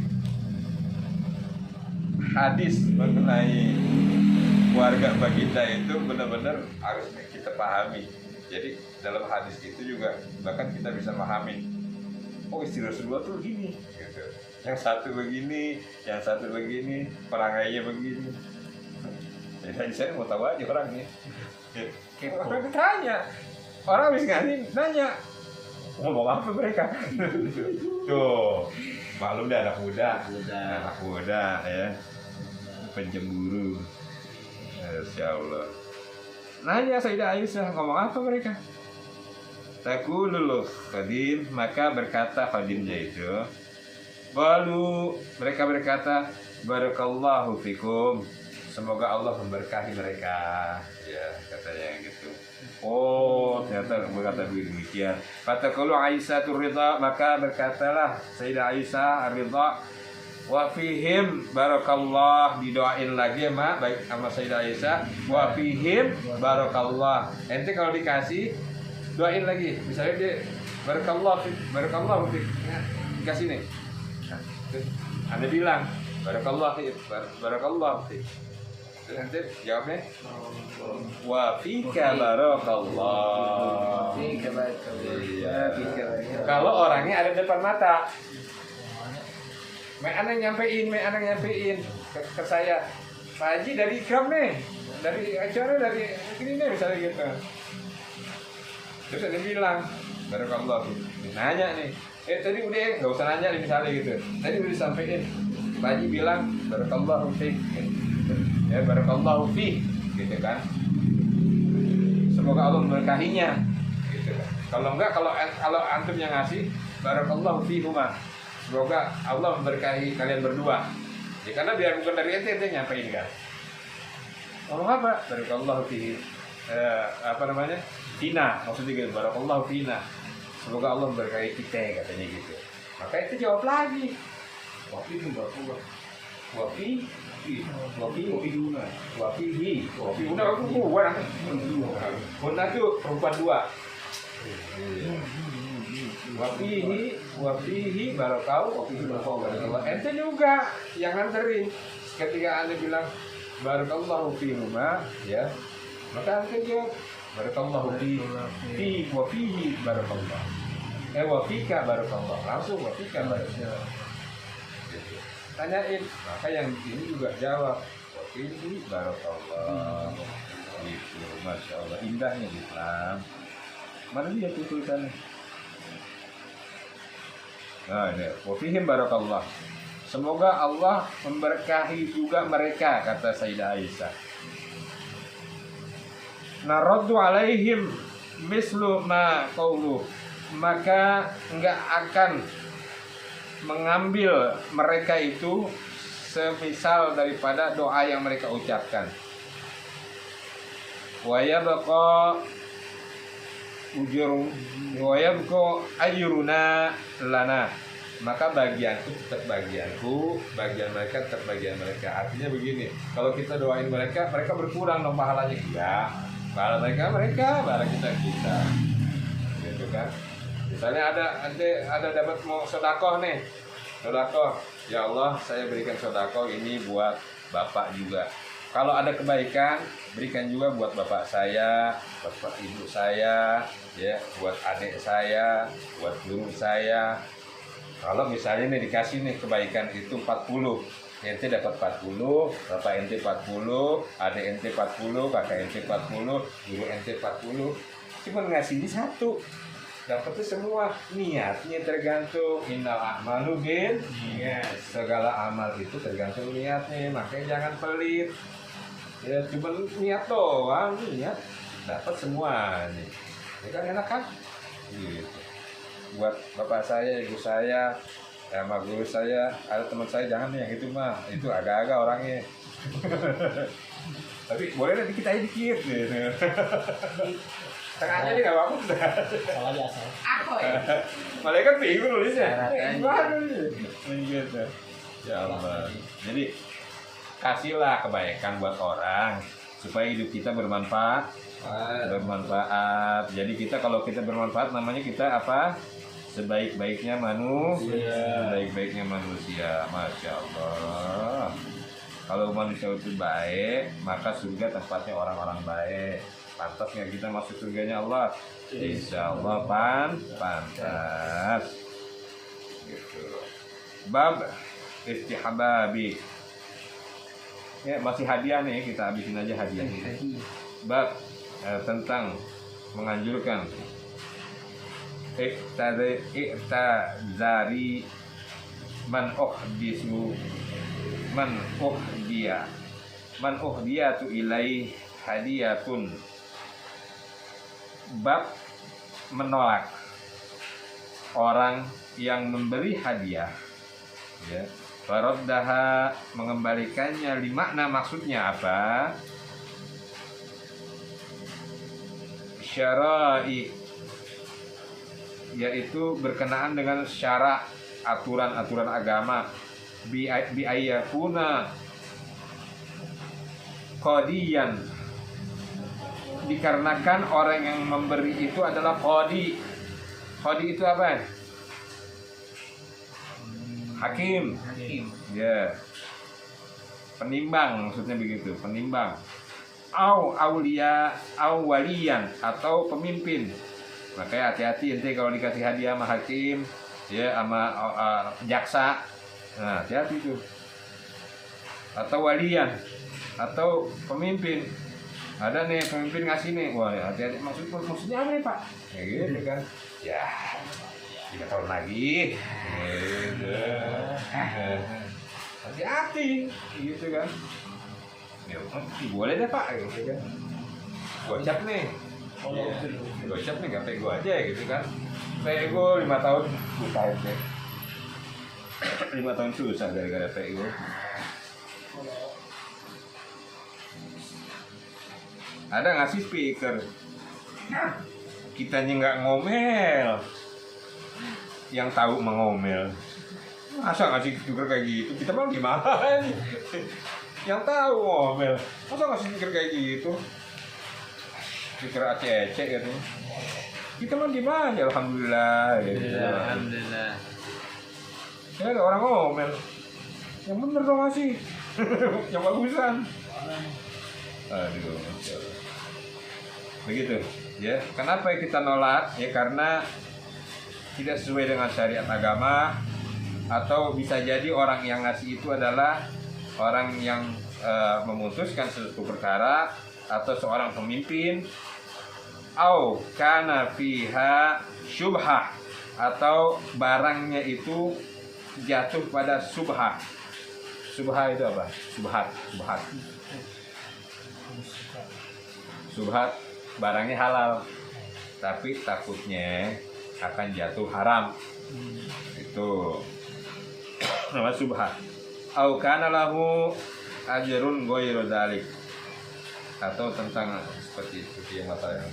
hadis mengenai keluarga baginda itu benar-benar harus kita pahami. Jadi dalam hadis itu juga bahkan kita bisa memahami, oh istri Rasulullah tuh gini, gitu. Yang satu begini, perangainya begini. Jadi saya mau tahu aja orangnya. Orang ditanya, orang habis ngasih nanya, ngomong apa mereka? Tuh, maklum dah anak muda, ya, penjemburu, Masya Allah. Nanya Sayyidah Aisyah, ngomong apa mereka? Taqulul khadim, maka berkata khadimnya itu, Lalu mereka berkata, barakallahu fikum. Semoga Allah memberkahi mereka. Ya, katanya gitu. Oh, ternyata berkata demikian. Kata kalau Aisyah ridha, maka berkatalah Sayyidah Aisyah ridha. Wa fihim barakallah, didoain lagi mak baik sama Sayyidah Aisyah. Wa fihim barakallah. Ente kalau dikasih doain lagi. Misalnya dia barakallah fi. Ya, dikasih nih. Nah, Anda bilang barakallah fi. Terus nanti jawabnya wa fika barakallah. Fika barakallah. Iya. Kalau orangnya ada depan mata. Anak nyampein ke saya. Pak Haji dari Ikram nih. Dari acara dari ini nih misalnya gitu. Terus ada bilang barakallah. Nanya nih. Tadi udah enggak usah nanya nih misalnya gitu. Tadi udah disampaikan. Pak Haji bilang barakallahu fiik. Ya barakallahu fiik gitu kan. Semoga Allah memberkahinya gitu kan. Kalau enggak kalau antum yang ngasih barakallahu fiihuma. Semoga Allah memberkahi kalian berdua. Ya karena biar bukan dari ente nyampein kan. Ngomong apa? Barakallahu fihi. Fina, maksudnya gitu. Barakallahu fina. Semoga Allah memberkahi kita katanya gitu. Maka itu jawab lagi. Wafi itu barakallah. Wafi una aku kuat. Una tuh perempuan dua. Wafihi barakau. Ente juga yang nganterin. Ketika Anda bilang barakallahu fihuma, ya, maka ente jawab barakallahu fi wafihi barakallah. Wafika barakallah. Langsung wafika barakallah. Tanyain, maka yang ini juga jawab wafihi barakallah. Gitu, masya Allah, indahnya Islam. Mana dia tulisannya? Nah ini, wafihim barakallah. Semoga Allah memberkahi juga mereka, kata Sayyidah Aisyah. Naraddu alaihim mislu ma qauluh. Maka enggak akan mengambil mereka itu semisal daripada doa yang mereka ucapkan. Wa yabqa ujur wa yabqa ajruna lana. Maka bagianku tetap bagianku, bagian mereka tetap bagian mereka. Artinya begini, kalau kita doain mereka, mereka berkurang dong pahalanya. Enggak, pahala mereka, pahala kita. Gitu kan. Misalnya ada dapat mau sedekah nih. Sedekah, ya Allah, saya berikan sedekah ini buat Bapak juga. Kalau ada kebaikan, berikan juga buat bapak saya, buat ibu saya, ya, buat adik saya, buat guru saya. Kalau misalnya nih dikasih nih kebaikan itu 40, ente dapat 40, bapak ente 40, adik ente 40, kakak ente 40, guru ente 40. Cuma ngasih ini satu, dapatnya semua. Niatnya tergantung. Innal a'malu bin niat. Segala amal itu tergantung niatnya, makanya jangan pelit. Ya cuma niat doang, niat dapat semua nih. Ya kan enak kan? Gitu. Buat bapak saya, ibu saya, sama guru saya, ada teman saya, jangan nih yang itu mah, itu agak-agak orangnya. Tapi boleh nanti kita dikit gitu. Tengahnya ini nggak apa-apa. Salah biasa. Aku ya. Malaikat bingung nulisnya. Syaratnya. Gimana nih? Gitu. Ya Allah. Jadi kasihlah kebaikan buat orang supaya hidup kita bermanfaat. Jadi kita kalau kita bermanfaat namanya kita apa? Sebaik-baiknya manusia. Sebaik-baiknya manusia. Masya Allah. Kalau manusia itu baik, maka surga tempatnya orang-orang baik. Pantas nggak kita masuk surganya Allah? Insya Allah pantas. Gitu. Bab istihbabi. Ya, masih hadiah nih, kita habisin aja hadiah ini. Bab tentang menganjurkan iktazari man uhdiyatu ilai hadiyatun. Bab menolak orang yang memberi hadiah Ya. Faraddaha mengembalikannya limakna maksudnya apa? Syara'i yaitu berkenaan dengan syara aturan-aturan agama bi ayyakuna qadiyan dikarenakan orang yang memberi itu adalah qadi. Qadi itu apa? Hakim. Ya. Penimbang maksudnya begitu, penimbang. Au aulia au waliyan atau pemimpin. Makanya hati-hati ente kalau dikasih hadiah sama hakim, ya sama jaksa. Nah, hati-hati tuh. Atau waliyan atau pemimpin. Ada nih pemimpin ngasih nih. Wah, hati-hati maksudnya apa nih, Pak? Ya gitu kan. Ya. 3 tahun lagi. Gitu. Hati-hati gitu kan. Ya, boleh deh Pak gitu kan. Gocap nih. Gocap nih gape gue aja gitu kan. PE gue 5 tahun susah aja. 5 tahun susah gara-gara PE gue. Ada ngasih speaker. Kitanya nggak ngomel. Yang tahu mengomel. Masa ngasih speaker kayak gitu? Kita mau gimana? Yang tahu ngomel. Masa ngasih speaker kayak gitu? Speaker aceh katanya. Kita mah gimana? Alhamdulillah. Alhamdulillah. Ya ada orang ngomel. Yang bener dong ngasih. Yang bagusan. Aduh. Begitu. Ya. Kenapa kita nolak? Ya karena tidak sesuai dengan syariat agama, atau bisa jadi orang yang ngasih itu adalah orang yang memutuskan suatu perkara, atau seorang pemimpin, au kana fiha syubhah, atau barangnya itu jatuh pada subhah. Subhah itu apa? Subhat barangnya halal, tapi takutnya akan jatuh haram. Itu nama subhat. Au kana lahu ajrun ghairu dzalik, atau tentang seperti yang masalah yang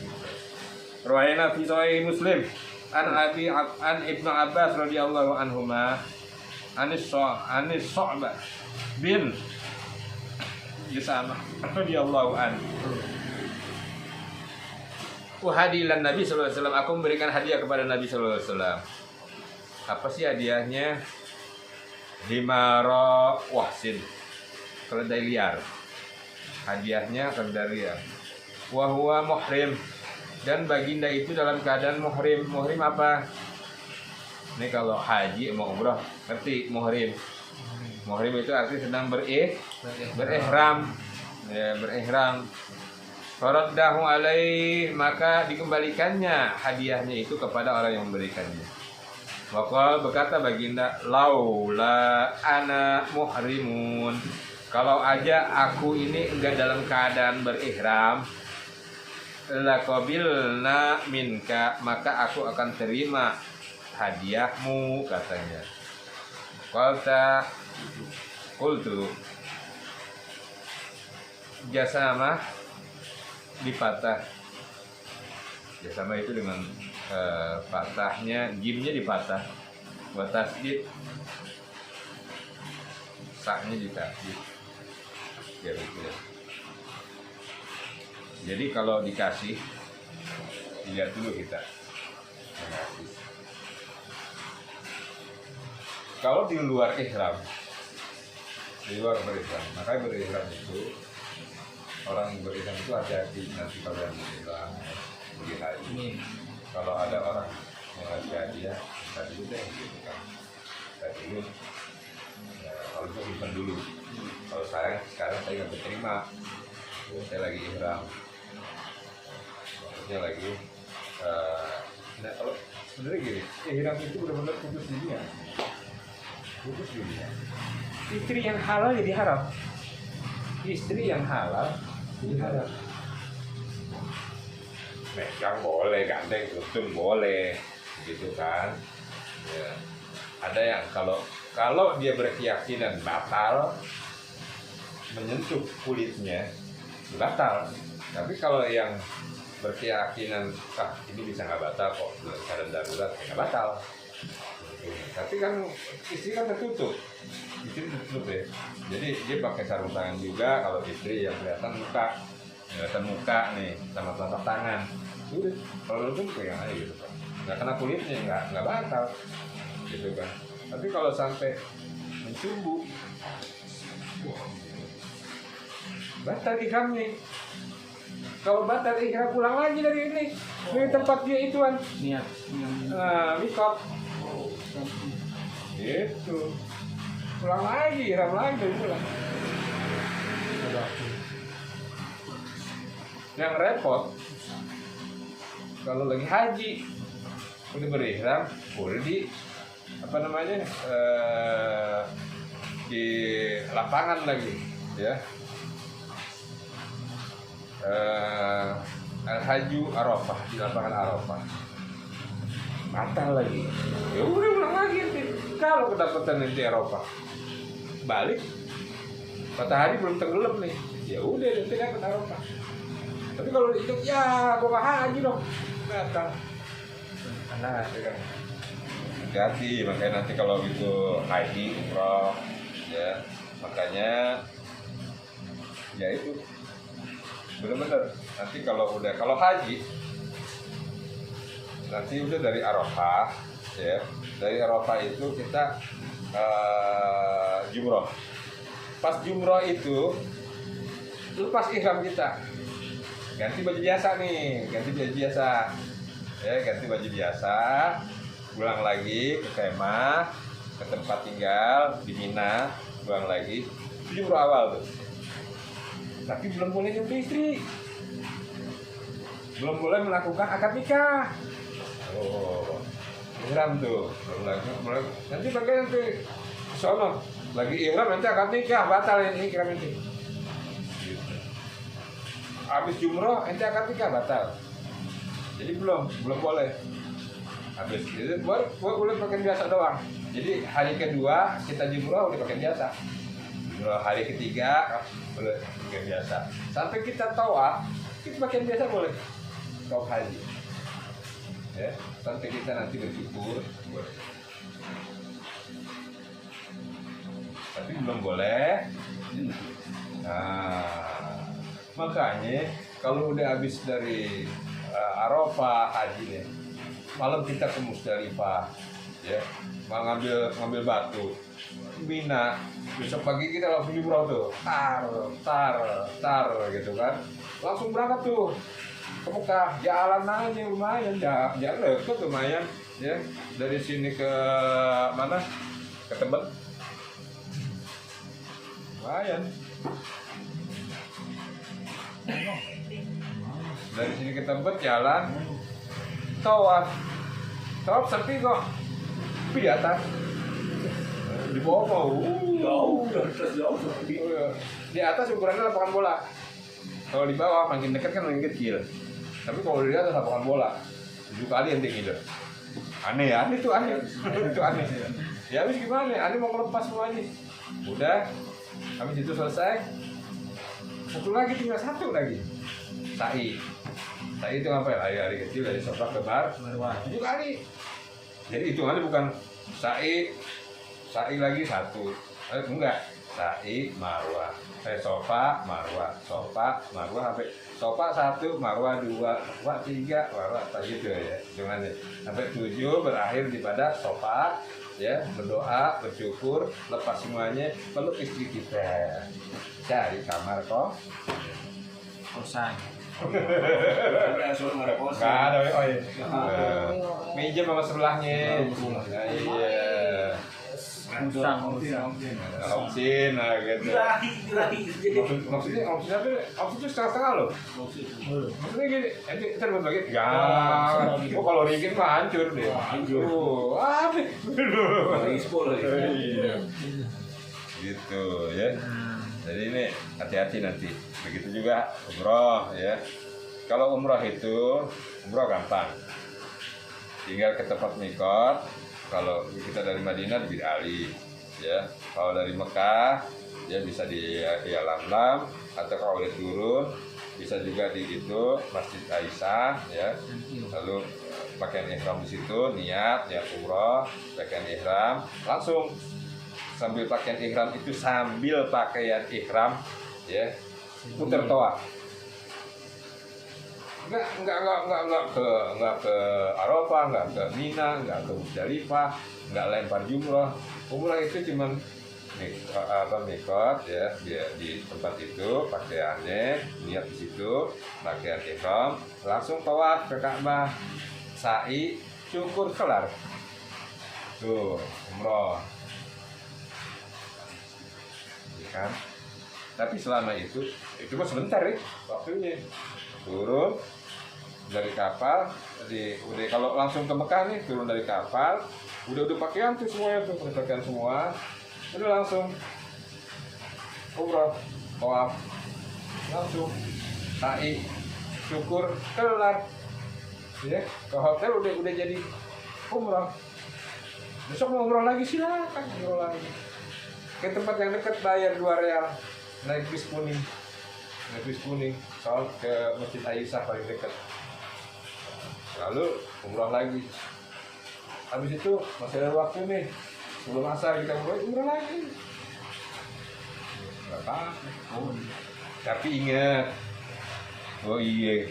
Rawaina fi sahih Muslim an Ibnu Abbas radhiyallahu anhuma anis Sa'bah bin Yusamah radhiyallahu anhu. Hadilan Nabi sallallahu alaihi wasallam, aku memberikan hadiah kepada Nabi sallallahu alaihi wasallam. Apa sih hadiahnya? Himara wahsin, keledai liar. Hadiahnya keledai liar. Wa huwa muhrim, dan baginda itu dalam keadaan muhrim. Muhrim apa? Ini kalau haji mau umrah, ngerti muhrim. Muhrim itu artinya sedang berihram. Ya, berihram. Faraddahu alaih, maka dikembalikannya hadiahnya itu kepada orang yang memberikannya. Waqal, berkata baginda, laula ana muhrimun, kalau aja aku ini enggak dalam keadaan berihram, laqabilna minka, maka aku akan terima hadiahmu, katanya. Qultu jasama dipatah. Jasama itu dengan patahnya, jimnya dipatah, buat tasdid, saknya ditasdid. Ya betul. Jadi kalau dikasih, dilihat dulu kita. Kalau di luar ihram, makanya berihram itu, orang berihram itu hati-hati nanti kalau yang berihram pergi haji. Kalau ada orang yang ngasih hadiah, kita dulu deh, gitu kan. Kita dulu, ya, kalau itu simpan dulu. Kalau sekarang saya nggak terima, saya lagi ihram, maksudnya lagi. Nah kalau sebenarnya gini, ihram itu benar-benar putus dunia. Istri yang halal jadi haram. Istri yang halal jadi haram. Megang boleh, gandeng tuntun boleh, gitu kan? Ya. Ada yang kalau dia berkeyakinan batal menyentuh kulitnya batal. Tapi kalau yang berkeyakinan ini bisa nggak batal kok, keadaan darurat nggak batal. Tapi kan istri kan tertutup, istri tertutup ya. Jadi dia pakai sarung tangan juga. Kalau istri yang kelihatan muka nih sama telapak tangan. Udah, kalau lu tuh pegang aja gitu kan. Nggak kena kulitnya, nggak batal, gitu kan. Tapi kalau sampai mencumbu, batal ihramnya. Kalau batal ihram pulang lagi dari ini tempat dia ituan. Niat. Mikot. Gitu. Pulang lagi, ihram lagi dari pulang. Yang repot kalau lagi haji udah berihram, udah di di lapangan lagi, ya. Al-Haju Arafah, di lapangan Arafah batal lagi. Ya udah pulang lagi nanti. Kalau kedapatan nanti Arafah balik matahari belum tenggelam nih, ya udah nanti dapat Arafah. Tapi kalau itu ya gua haji dong batal. Nah, kan hati-hati, makanya nanti kalau gitu haji umroh ya, makanya ya itu benar-benar nanti kalau haji nanti udah dari Arafah ya, dari Arafah itu kita jumroh. Pas jumroh itu lepas ihram kita, ganti baju biasa nih, ganti baju biasa, pulang lagi ke kemah, ke tempat tinggal di Mina, pulang lagi jumroh awal tuh. Tapi belum boleh nyentuh istri, belum boleh melakukan akad nikah. Oh, ihram tuh, belum. Nanti pakai nanti sono lagi ihram, nanti akad nikah batal ini ihram ini. Gitu. Habis jumroh, nanti akad nikah batal. Jadi belum boleh. Habis itu baru boleh pakai biasa doang. Jadi hari kedua kita jumroh udah pakai biasa. Hari ketiga boleh pakai biasa. Sampai kita tawaf, kita pakai biasa boleh. Tawaf haji. Ya, sampai kita nanti bersyukur boleh. Tapi belum boleh. Nah, makanya kalau udah habis dari Arafah haji nih, malam kita ke Musdalifah, ya, mau ngambil batu, Mina, besok pagi kita langsung jumroh tuh, tar gitu kan, langsung berangkat tuh ke Mekah, jalan aja lumayan, jalan deket lumayan, ya, dari sini ke mana, ke Tebet, lumayan. Dari sini ke Tebet jalan, tawaf sepi kok, tapi di atas, di bawah mau, Jauh. di atas ukurannya lapangan bola, kalau di bawah makin dekat kan makin kecil, tapi kalau di atas lapangan bola 7 kali yang tinggi tuh, aneh itu aneh. Ya habis gimana? Aneh mau melepas semuanya, udah, habis itu selesai, tinggal satu lagi. Sa'i itu ngapain? Hari kecil dari Safa ke Marwah 7 kali. Jadi hitungannya bukan sa'i lagi satu. Enggak. Sa'i Marwah. Safa Marwah sampai Safa 1, Marwah 2, Marwah 3, Marwah gitu ya. Hitungannya. Sampai 7 berakhir di pada Safa, ya, berdoa, bersyukur, lepas semuanya, peluk istri kita. Cari kamar kok. Kosan. Nggak ada, oh iya. Meja sama sebelahnya. Nah, iya. Opsin, nah gitu. Maksudnya opsin itu setengah-setengah loh. Maksudnya gini, nanti terbagi. Ya, kalau rigid mah hancur deh. Gitu ya. Jadi ini hati-hati nanti. Begitu juga umroh ya. Kalau umroh gampang. Tinggal ke tempat mikot, kalau kita dari Madinah di Bir Ali, ya. Kalau dari Mekah, ya bisa di Yalamlam, atau kalau udah turun bisa juga di itu Masjid Aisyah, ya. Lalu pakaian ihram di situ, niat umroh, pakaian ihram, langsung sambil pakaian ihram itu sambil pakaian ihram, ya, putar tawaf. Enggak ke Arafah, enggak ke Mina, enggak ke Musdalifah, enggak lempar jumrah. Umrah itu cuman mikot, ya, di tempat itu pakaiannya, niat di situ, pakaian ihram, langsung tawaf ke Ka'bah, sa'i, syukur, kelar. Tuh, umrah. Ya kan? Tapi selama itu mah sebentar ya waktunya. Turun dari kapal, udah kalau langsung ke Mekah nih, turun dari kapal, udah pakaian tuh semuanya tuh, pakaian semua, udah langsung umrah, tawaf, langsung sa'i, syukur, kelar, ya, ke hotel udah jadi umrah. Besok mau umrah lagi silakan umrah lagi. Ke tempat yang dekat bayar 2 real, naik bis kuning, soal ke Masjid Aisyah paling dekat. Lalu umrah lagi. Habis itu masih ada waktu nih, sebelum asar kita umrah lagi. Gak apa-apa. Tapi ingat, oh iya,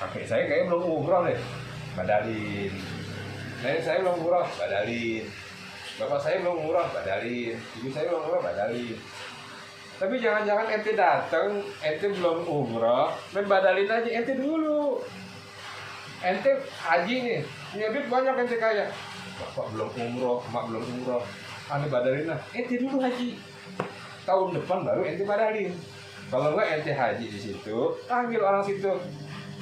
kakek saya kayaknya belum umrah deh, badalin. Nenek saya belum umrah, badalin. Bapak saya belum umrah, badalin. Ibu saya belum umrah, badalin. Tapi jangan-jangan ente datang, ente belum umrah, main badalin aja ente dulu. Ente haji nih, punya duit banyak ente kaya. Bapak belum umrah, emak belum umrah, ane badalin lah. Ente dulu haji. Tahun depan baru ente badalin. Kalau enggak ente haji di situ, panggil orang situ.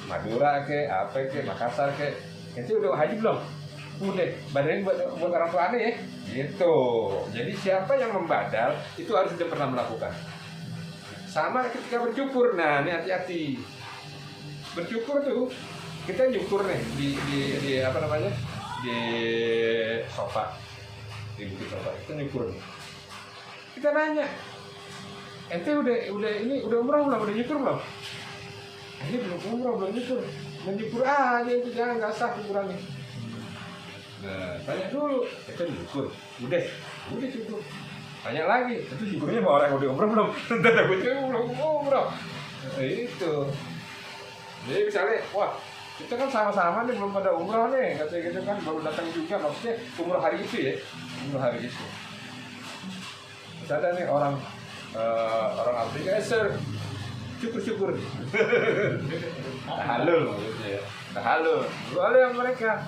Madura ke, apa ke, Makassar ke. Ente udah haji belum? Udah, badalin buat orang tua ane ya. Gitu. Jadi siapa yang membadal itu harus sudah pernah melakukan. Sama ketika bercukur. Nah, ini hati-hati. Bercukur tuh kita nyukur nih di apa namanya? Di sofa. Di bukit sofa. Kita nyukur nih. Kita nanya, ente udah umrah belum? Udah nyukur belum? Ini belum umrah, belum nyukur. Menyukur aja itu, jangan nggak sah ukurannya. Nah, tanya dulu, itu nyukur, udah cukup. Tanya lagi, itu syukurnya sama orang yang udah umrah belum? Tentu takutnya belum umrah. Nah, itu. Jadi misalnya, wah, kita kan sama-sama nih belum pada umrah nih, katanya gitu kan baru datang juga, maksudnya umrah hari itu ya, umrah hari itu. Terus ada nih orang Afrika, sir, syukur. Tahalul maksudnya ya, tahalul. Boleh yang mereka.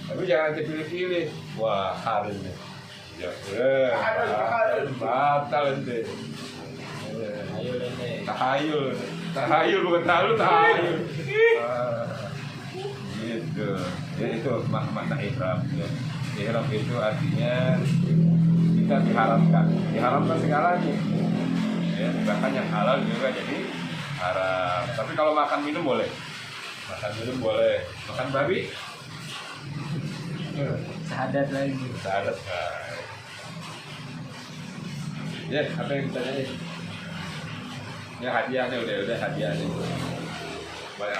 Tapi jangan nanti pilih-pilih. Wah, harum nih. Ya, batal ente. Tahayul bukan tahayul. Gitu. Ya itu makna ihram. Ya. Ihram itu artinya kita diharamkan segalanya. Ya, bahkan yang halal juga jadi haram. Tapi kalau makan minum boleh. Makan babi. Sahadat lagi. Ya, apa yang kita tanya? Ya hadiahnya udah hadiahnya. Banyak